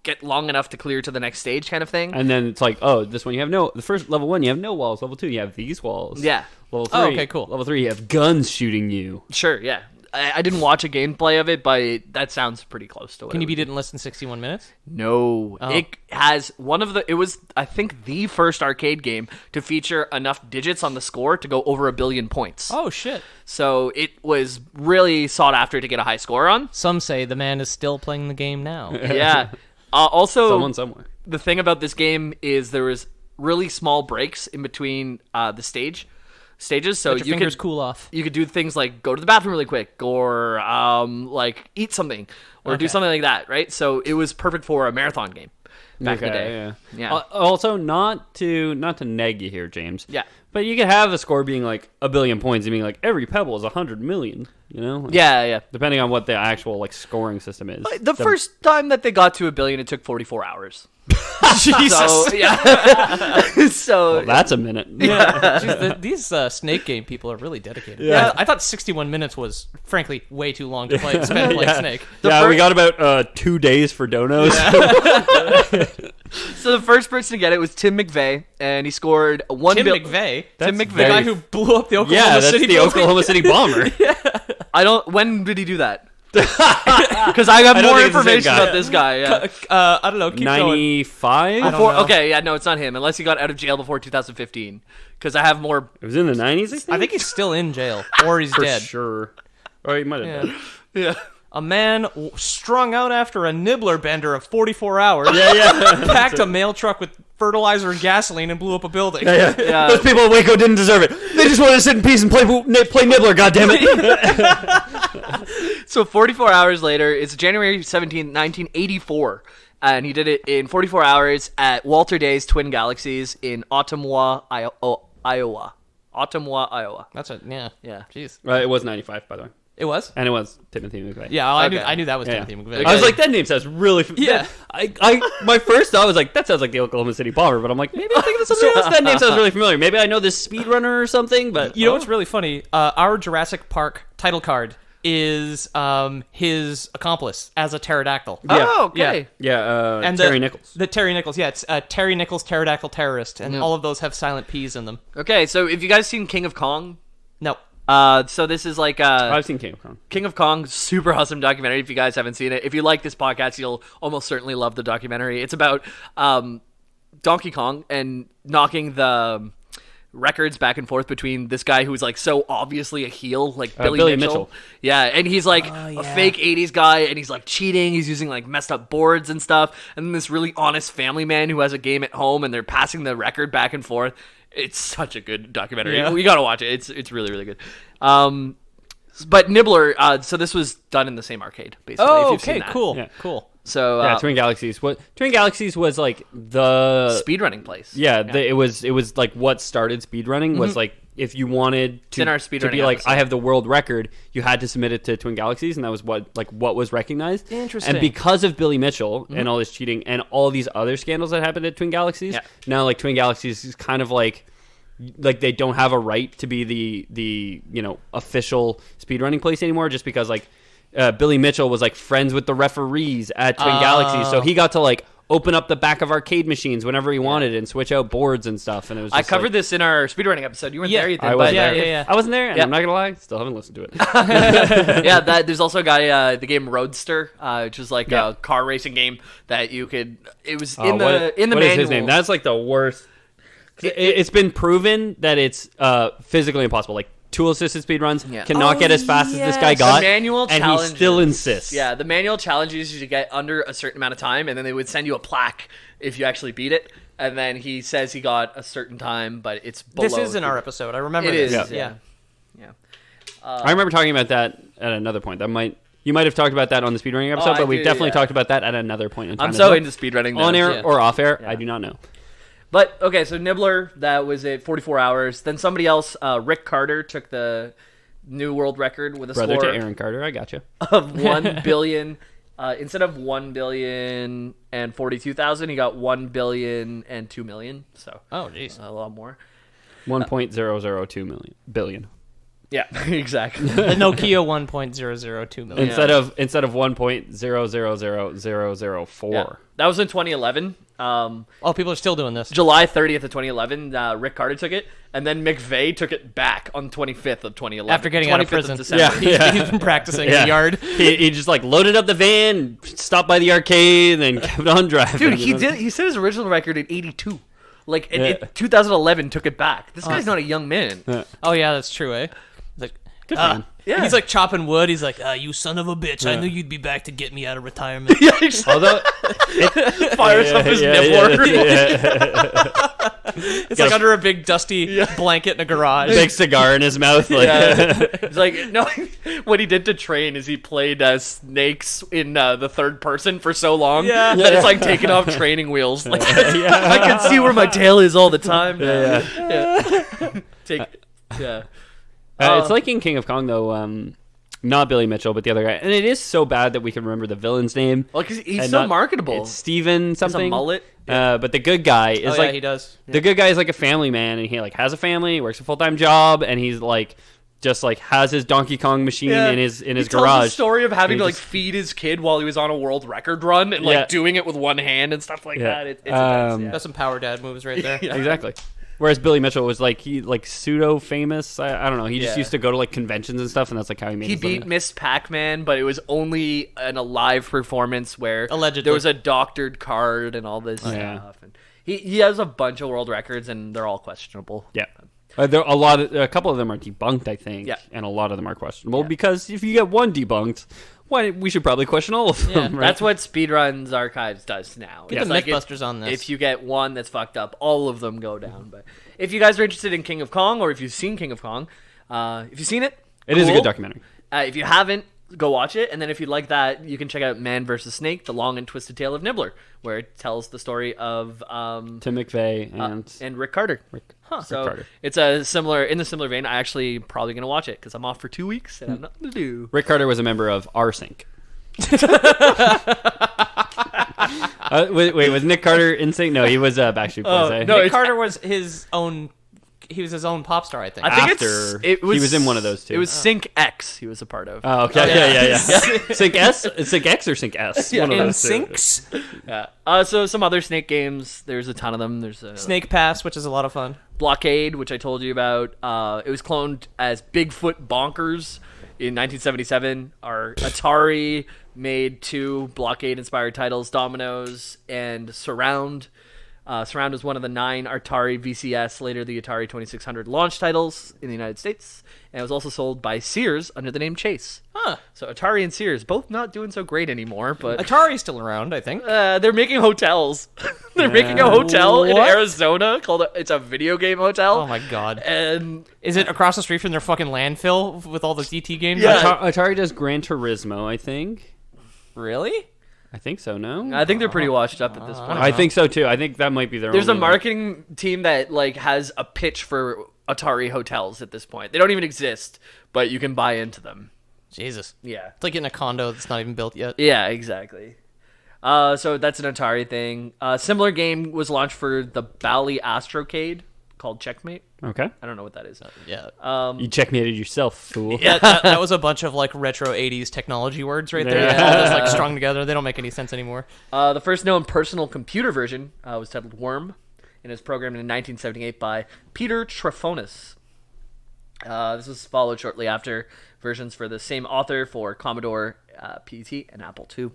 get long enough to clear to the next stage kind of thing. And then it's like, oh, this one the first level 1 you have no walls. Level 2 you have these walls. Yeah. Level 3. Oh, okay, cool. Level 3 you have guns shooting you. Sure, yeah. I didn't watch a gameplay of it, but that sounds pretty close to what Can you it beat would it in less than 61 minutes? No. Oh. It has it was, I think, the first arcade game to feature enough digits on the score to go over 1 billion points. Oh, shit. So it was really sought after to get a high score on. Some say the man is still playing the game now. Yeah. Also, Someone somewhere. the thing about this game is there was really small breaks in between the stages, so Let your fingers cool off. you could do things like go to the bathroom really quick, or like eat something, or do something like that, right? So it was perfect for a marathon game back in the day. Yeah. Also, not to neg you here, James. Yeah. But you could have the score being like 1 billion points and being like every pebble is 100 million. You know? Yeah. Depending on what the actual like scoring system is. The first time that they got to 1 billion, it took 44 hours. Jesus. So yeah. So Well, that's a minute. Yeah. Jeez, these Snake game people are really dedicated. Yeah. I thought 61 minutes was, frankly, way too long to spend playing Snake. We got about 2 days for donos. So the first person to get it was Tim McVeigh, and he scored Tim McVeigh? Tim The McVeigh. guy who blew up the Oklahoma Yeah, that's City the building? Oklahoma City bomber. When did he do that? Because I got don't more think it's the same information guy. about this guy. Yeah. I don't know. Keep going. 95? I don't know. Okay, yeah, no, it's not him, unless he got out of jail before 2015. Because I have more. It was in the 90s, I think he's still in jail, or he's for dead. sure. Or he might have died. Yeah. A man strung out after a nibbler bender of 44 hours Yeah. packed a mail truck with fertilizer and gasoline and blew up a building. Yeah. Those people at Waco didn't deserve it. They just wanted to sit in peace and play Nibbler, goddammit. So 44 hours later, it's January 17th, 1984. And he did it in 44 hours at Walter Day's Twin Galaxies in Ottumwa, Iowa. Ottumwa, Iowa. That's it. Yeah. Yeah. Jeez. It was 95, by the way. It was? And it was Timothy McVeigh. Yeah, Okay. I knew that was Yeah. Timothy McVeigh. Okay. I was like, that name sounds really... Yeah. My first thought was like, that sounds like the Oklahoma City bomber, but I'm like, maybe I'm thinking of something else. That name sounds really familiar. Maybe I know this speedrunner or something, but... You know what's really funny? Our Jurassic Park title card is his accomplice as a pterodactyl. Oh, okay. Yeah, And Terry Nichols. The Terry Nichols, yeah, it's Terry Nichols, pterodactyl terrorist, and all of those have silent P's in them. Okay, so have you guys seen King of Kong? No. So this is like I've seen King of Kong. King of Kong, super awesome documentary. If you guys haven't seen it, if you like this podcast, you'll almost certainly love the documentary. It's about Donkey Kong and knocking the records back and forth between this guy who's like so obviously a heel, like Billy Mitchell. Yeah, and he's like a fake 80s guy, and he's like cheating. He's using like messed up boards and stuff. And then this really honest family man who has a game at home, and they're passing the record back and forth. It's such a good documentary. Yeah. We gotta watch it. It's really, really good. But Nibbler, so this was done in the same arcade, basically. if you've seen that. cool, Yeah. cool. So Yeah, Twin Galaxies. Twin Galaxies was like the... speedrunning place. Yeah, it was like what started speedrunning was like if you wanted in our to be speedrunning like, episode. I have the world record, you had to submit it to Twin Galaxies, and that was what was recognized. Interesting. And because of Billy Mitchell and all this cheating and all these other scandals that happened at Twin Galaxies, now like Twin Galaxies is kind of like they don't have a right to be the official speedrunning place anymore, just because like Billy Mitchell was like friends with the referees at Twin Galaxies, so he got to like open up the back of arcade machines whenever he wanted and switch out boards and stuff. And it was just I covered this in our speedrunning episode. You weren't there, Ethan. I was but there. I wasn't there, and I'm not gonna lie, still haven't listened to it. there's also a guy, the game Roadster, which is like a car racing game that you could. It was in the what manual. is his name? That's like the worst. It's been proven that it's physically impossible. Like tool-assisted speedruns cannot get as fast as this guy got, the manual and he still insists. Yeah, the manual challenges you to get under a certain amount of time, and then they would send you a plaque if you actually beat it. And then he says he got a certain time, but it's below. This is in our episode. I remember It this. is, yeah. I remember talking about that at another point. You might have talked about that on the speedrunning episode, but we've definitely talked about that at another point in time. I'm so into speedrunning now. On air or off air, I do not know. But, okay, so Nibbler, that was at 44 hours. Then somebody else, Rick Carter, took the new world record with a Brother score to Aaron Carter, I gotcha. of 1 billion. Instead of 1,042,000, he got 1,002,000,000. So, Oh, jeez. a lot more. 1.002 billion. Yeah, exactly. The Nokia 1.002 million. Instead of 1.0000004. Yeah. That was in 2011. Oh, people are still doing this. July 30th of 2011, Rick Carter took it, and then McVeigh took it back on 25th of 2011. After getting out of 25th prison. December. He's been practicing in the yard. He just like loaded up the van, stopped by the arcade, and then kept on driving. Dude, he set his original record at 82. Like, 2011 took it back. This guy's not a young man. Oh, yeah, that's true, eh? He's like, Good for him. Yeah. He's like chopping wood. He's like, you son of a bitch. I knew you'd be back to get me out of retirement. Yeah, exactly. Although Fires up his nibbler. It's like under a big dusty blanket in a garage. big cigar in his mouth. Like, It's like, no, what he did to train is he played snakes in the third person for so long that it's like taking off training wheels. Like, I can see where my tail is all the time. It's like in King of Kong though. Not Billy Mitchell, but the other guy. And it is so bad that we can remember the villain's name. Well, because he's And so not- marketable. It's Steven something. He has a mullet. But the good guy is like he does. the good guy is like a family man, and he like has a family, works a full-time job, and he's like just like has his Donkey Kong machine in his He garage. tells the story of having He to like just- feed his kid while he was on a world record run and like doing it with one hand and stuff like that. It's intense, That's some power dad moves right there. Exactly. Whereas Billy Mitchell was like pseudo famous. I don't know. He just used to go to like conventions and stuff, and that's like how he made. He his beat living. Miss Pac-Man, but it was only in a live performance where Allegedly. there was a doctored card and all this stuff. And he has a bunch of world records, and they're all questionable. Yeah. A couple of them are debunked, I think. Yeah. And a lot of them are questionable because if you get one debunked, we should probably question all of them. Right? That's what Speedruns Archives does now. Get It's the like Mythbusters on this. If you get one that's fucked up, all of them go down. But if you guys are interested in King of Kong, or if you've seen King of Kong, if you've seen it, It is a cool. good documentary. If you haven't, go watch it. And then if you like that, you can check out Man vs. Snake, The Long and Twisted Tale of Nibbler, where it tells the story of Tim McVeigh and Rick Carter. So Carter. it's in the similar vein. I actually probably gonna watch it because I'm off for 2 weeks and I have nothing to do. Rick Carter was a member of RSync. Wait, was Nick Carter in sync? No, he was Backstreet Boys. eh? no, Nick it's- Carter was his own. He was his own pop star, I think. I think After it was he was in one of those two. It was Sync X. He was a part of. Oh, okay. Yeah. Sync S? Sync X or Sync S? One of in those two. Sinks, Yeah. So some other Snake games. There's a ton of them. There's Snake Pass, which is a lot of fun. Blockade, which I told you about. It was cloned as Bigfoot Bonkers in 1977. Our Atari made 2 Blockade-inspired titles, Dominoes and Surround. Surround was one of the 9 Atari VCS, later the Atari 2600 launch titles in the United States, and it was also sold by Sears under the name Chase. Huh. So Atari and Sears, both not doing so great anymore, but Atari's still around, I think. they're making hotels. They're making a hotel in What? Arizona called it's a video game hotel. Oh my god. And Is it across the street from their fucking landfill with all the DT games? Yeah. Atari does Gran Turismo, I think. Really? I think so, no? I think they're pretty washed up at this point. I think so, too. I think that might be their There's a only- marketing team that like has a pitch for Atari hotels at this point. They don't even exist, but you can buy into them. Jesus. Yeah. It's like getting a condo that's not even built yet. Yeah, exactly. So that's an Atari thing. A similar game was launched for the Bally Astrocade called Checkmate. Okay. I don't know what that is. Yeah. You checkmated yourself, fool. Yeah, that was a bunch of like retro 80s technology words right there. Yeah. All just like strung together. They don't make any sense anymore. The first known personal computer version was titled Worm, and is programmed in 1978 by Peter Trefonis. This was followed shortly after versions for the same author for Commodore PT and Apple II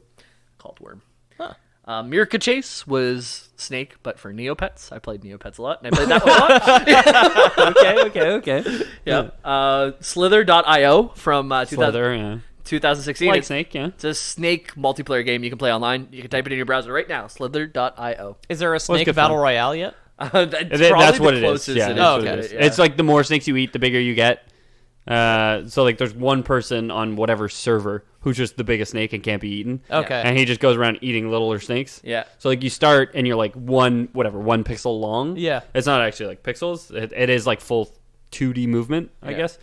called Worm. Huh. Mirka Chase was Snake, but for Neopets. I played Neopets a lot, and I played that one a lot. Okay. Yeah. Slither.io from 2000, 2016. Like It's- Snake, yeah. It's a Snake multiplayer game you can play online. You can type it in your browser right now. Slither.io. Is there a Snake good Battle fun. Royale yet? That's what it is. Yeah, it that's Oh, what okay. it is. Yeah. It's like the more snakes you eat, the bigger you get. So like there's one person on whatever server who's just the biggest snake and can't be eaten. Okay. And he just goes around eating littler snakes. Yeah. So like you start and you're like one pixel long. Yeah. It's not actually like pixels. It is like full 2D movement, I Yeah. guess.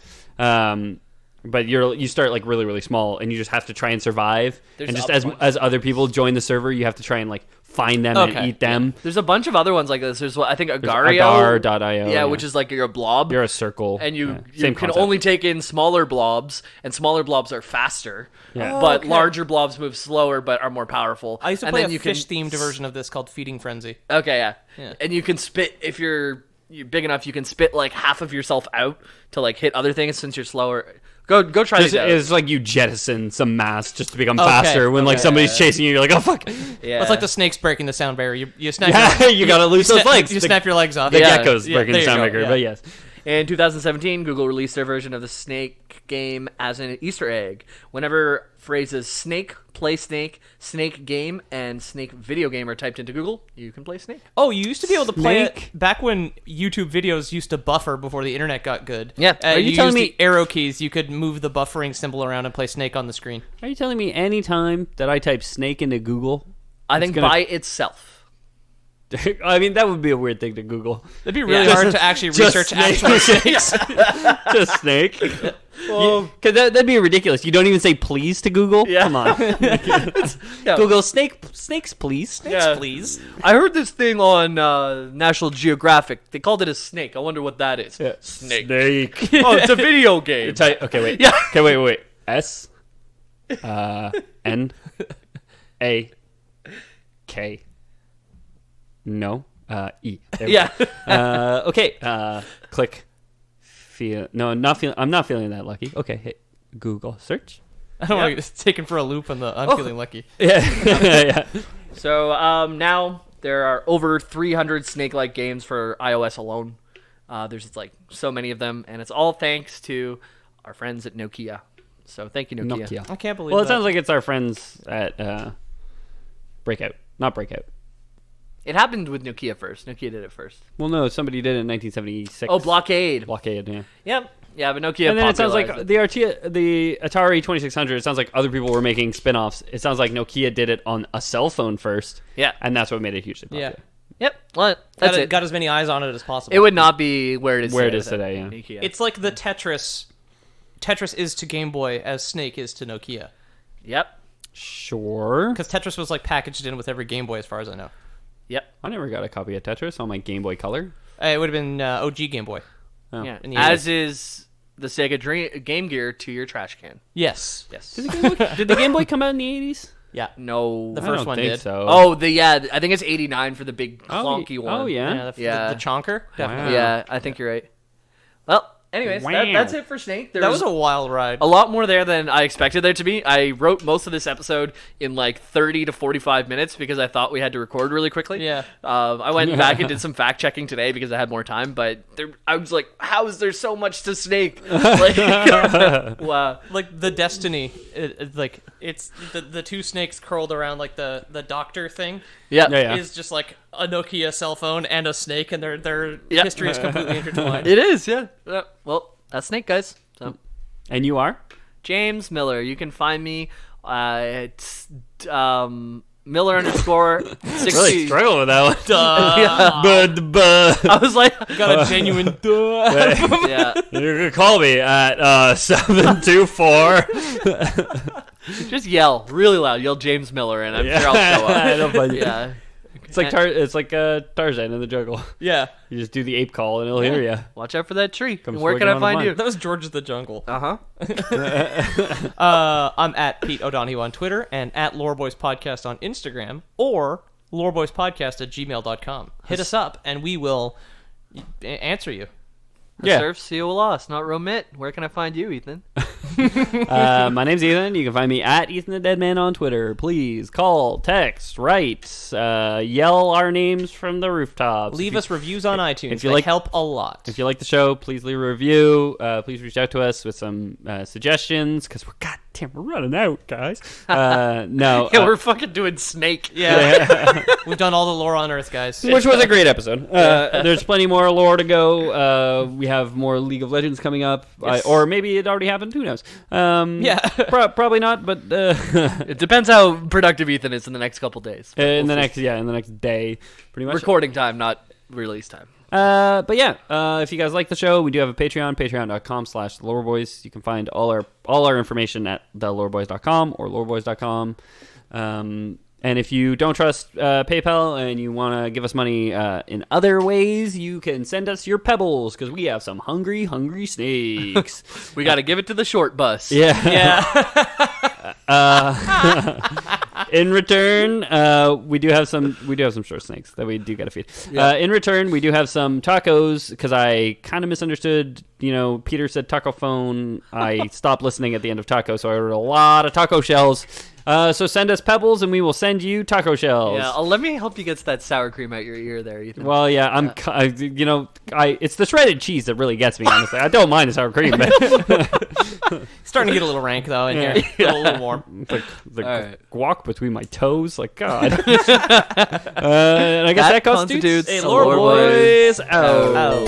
But you start like really, really small, and you just have to try and survive. There's and just a bunch. as other people join the server, you have to try and like find them and Okay. eat them. There's a bunch of other ones like this. There's I think There's Agario. agar.io. Yeah, which is like you're a blob. you're a circle, and you Same can concept. only take in smaller blobs, and smaller blobs are faster. Yeah. But okay. larger blobs move slower, but are more powerful. I used to And play then a you can fish-themed version of this called Feeding Frenzy. Okay, yeah. Yeah. And you can spit if you're big enough. You can spit like half of yourself out to like hit other things. Since you're slower, go try Just, these out. it's like you jettison some mass just to become Okay, faster. When like okay. somebody's chasing you, you're like, oh fuck, Yeah. It's like the snakes breaking the sound barrier. You snap. yeah, you gotta lose those snap, legs. You the snap your legs off. the Yeah. geckos breaking there the you sound go, maker, yeah. but yes. In 2017, Google released their version of the Snake game as an Easter egg. Whenever phrases Snake, Play Snake, Snake Game, and Snake Video Game are typed into Google, you can play Snake. Oh, you used to be able to play it Snake? back when YouTube videos used to buffer before the internet got good. Yeah. Are you you telling used me- the arrow keys? You could move the buffering symbol around and play Snake on the screen. Are you telling me any time that I type snake into Google? I think gonna- by itself. I mean, that would be a weird thing to Google. It'd be really Yeah. hard to actually Just research snake. actual snakes. Just snake. Because that'd be ridiculous. You don't even say please to Google? Yeah. Come on. Yeah. Google snakes, please. Yeah. Please. I heard this thing on National Geographic. They called it a snake. I wonder what that is. Snake. Snake. Oh, it's a video game. Okay, wait. Yeah. Okay, wait. S N A K. No. E. There we Yeah. go. Okay. Click. I'm not feeling that lucky. Okay. Hit Google search. I don't want to get taken for a loop on the I'm feeling lucky. Yeah. yeah. So now there are over 300 Snake-like games for iOS alone. There's like so many of them, and it's all thanks to our friends at Nokia. So thank you, Nokia. Nokia. I can't believe Well, it that. sounds like it's our friends at Breakout, not Breakout. It happened with Nokia first. Nokia did it first. Well, no, somebody did it in 1976. Oh, Blockade. Blockade, yeah. Yep. Yeah, but Nokia. And then it sounds like popularized it. the Atari 2600. It sounds like other people were making spin-offs. It sounds like Nokia did it on a cell phone first. Yeah. And that's what made it hugely popular. Yeah. Yep. Well, that's it. Got as many eyes on it as possible. It would not be where it is. Where it today is without today, yeah. Nokia. It's like the Tetris. Tetris is to Game Boy as Snake is to Nokia. Yep. Sure. Because Tetris was like packaged in with every Game Boy, as far as I know. Yep. I never got a copy of Tetris on my Game Boy Color. It would have been OG Game Boy. Oh. Yeah. in the As is the Sega Game Gear to your trash can. Yes. Yes. Did the Game Boy come out in the 80s? Yeah. No. The I first don't one think did. so. Oh, I think it's 89 for the big clunky one. Oh, yeah. Yeah. Yeah. The chonker. Definitely. Yeah, I think you're right. Well, anyways, Wow. that's it for Snake. That was a wild ride. a lot more there than I expected there to be. I wrote most of this episode in like 30 to 45 minutes because I thought we had to record really quickly. Yeah. I went back and did some fact checking today because I had more time, but I was like, how is there so much to Snake? Like, wow. Like the Destiny, like it's the two snakes curled around like the doctor thing. Yeah. Yeah, yeah. Is just like a Nokia cell phone and a snake, and their Yep. history is completely intertwined. It is, yeah. Well, that's Snake, guys. So, And you are? James Miller. You can find me at Miller underscore 60. Really struggling with that one. Duh. I was like, Got a genuine duh. yeah. You can call me at 724. Just yell really loud. Yell James Miller, and I'm sure I'll show up. I don't find you. Yeah. It's like Tarzan in the jungle. Yeah. You just do the ape call and he'll hear you. Watch out for that tree. Comes Where can swinging I on find mine. you? That was George of the Jungle. Uh-huh. I'm at Pete O'Donohue on Twitter and at Loreboys Podcast on Instagram or loreboyspodcast@gmail.com. Hit us up and we will answer you. Yeah. Surf, seal, lost, not remit. Where can I find you, Ethan? My name's Ethan. You can find me at Ethan the Dead Man on Twitter. Please call, text, write, yell our names from the rooftops. Leave us reviews on iTunes. if you They like- help a lot. If you like the show, please leave a review. Please reach out to us with some suggestions because we're running out, guys. No, Yeah, we're fucking doing Snake. Yeah. We've done all the lore on Earth, guys. which was a great episode. There's plenty more lore to go. We have more League of Legends coming up, Yes. or maybe it already happened. Who knows? Yeah. Probably not. But It depends how productive Ethan is in the next couple days. in the next day, pretty much. Recording time, not release time. But yeah, if you guys like the show, we do have a Patreon, patreon.com/theloreboys. You can find all our information at theloreboys.com or loreboys.com. And if you don't trust PayPal and you want to give us money in other ways, you can send us your pebbles because we have some hungry snakes. We got to give it to the short bus. Yeah. Yeah. In return, we do have some short snakes that we do got to feed. Yeah. In return, we do have some tacos because I kind of misunderstood. Peter said taco phone. I stopped listening at the end of taco, so I ordered a lot of taco shells. So send us pebbles, and we will send you taco shells. Yeah, let me help you get that sour cream out your ear there, Ethan. Well, yeah, it's the shredded cheese that really gets me. Honestly, I don't mind the sour cream, but Starting to get a little rank, though, in here. A little warm. the All right. guac between my toes, like God. And I guess that constitutes constitutes a the Lore Lore Boys Boys out.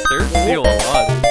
Surf, seal, lost.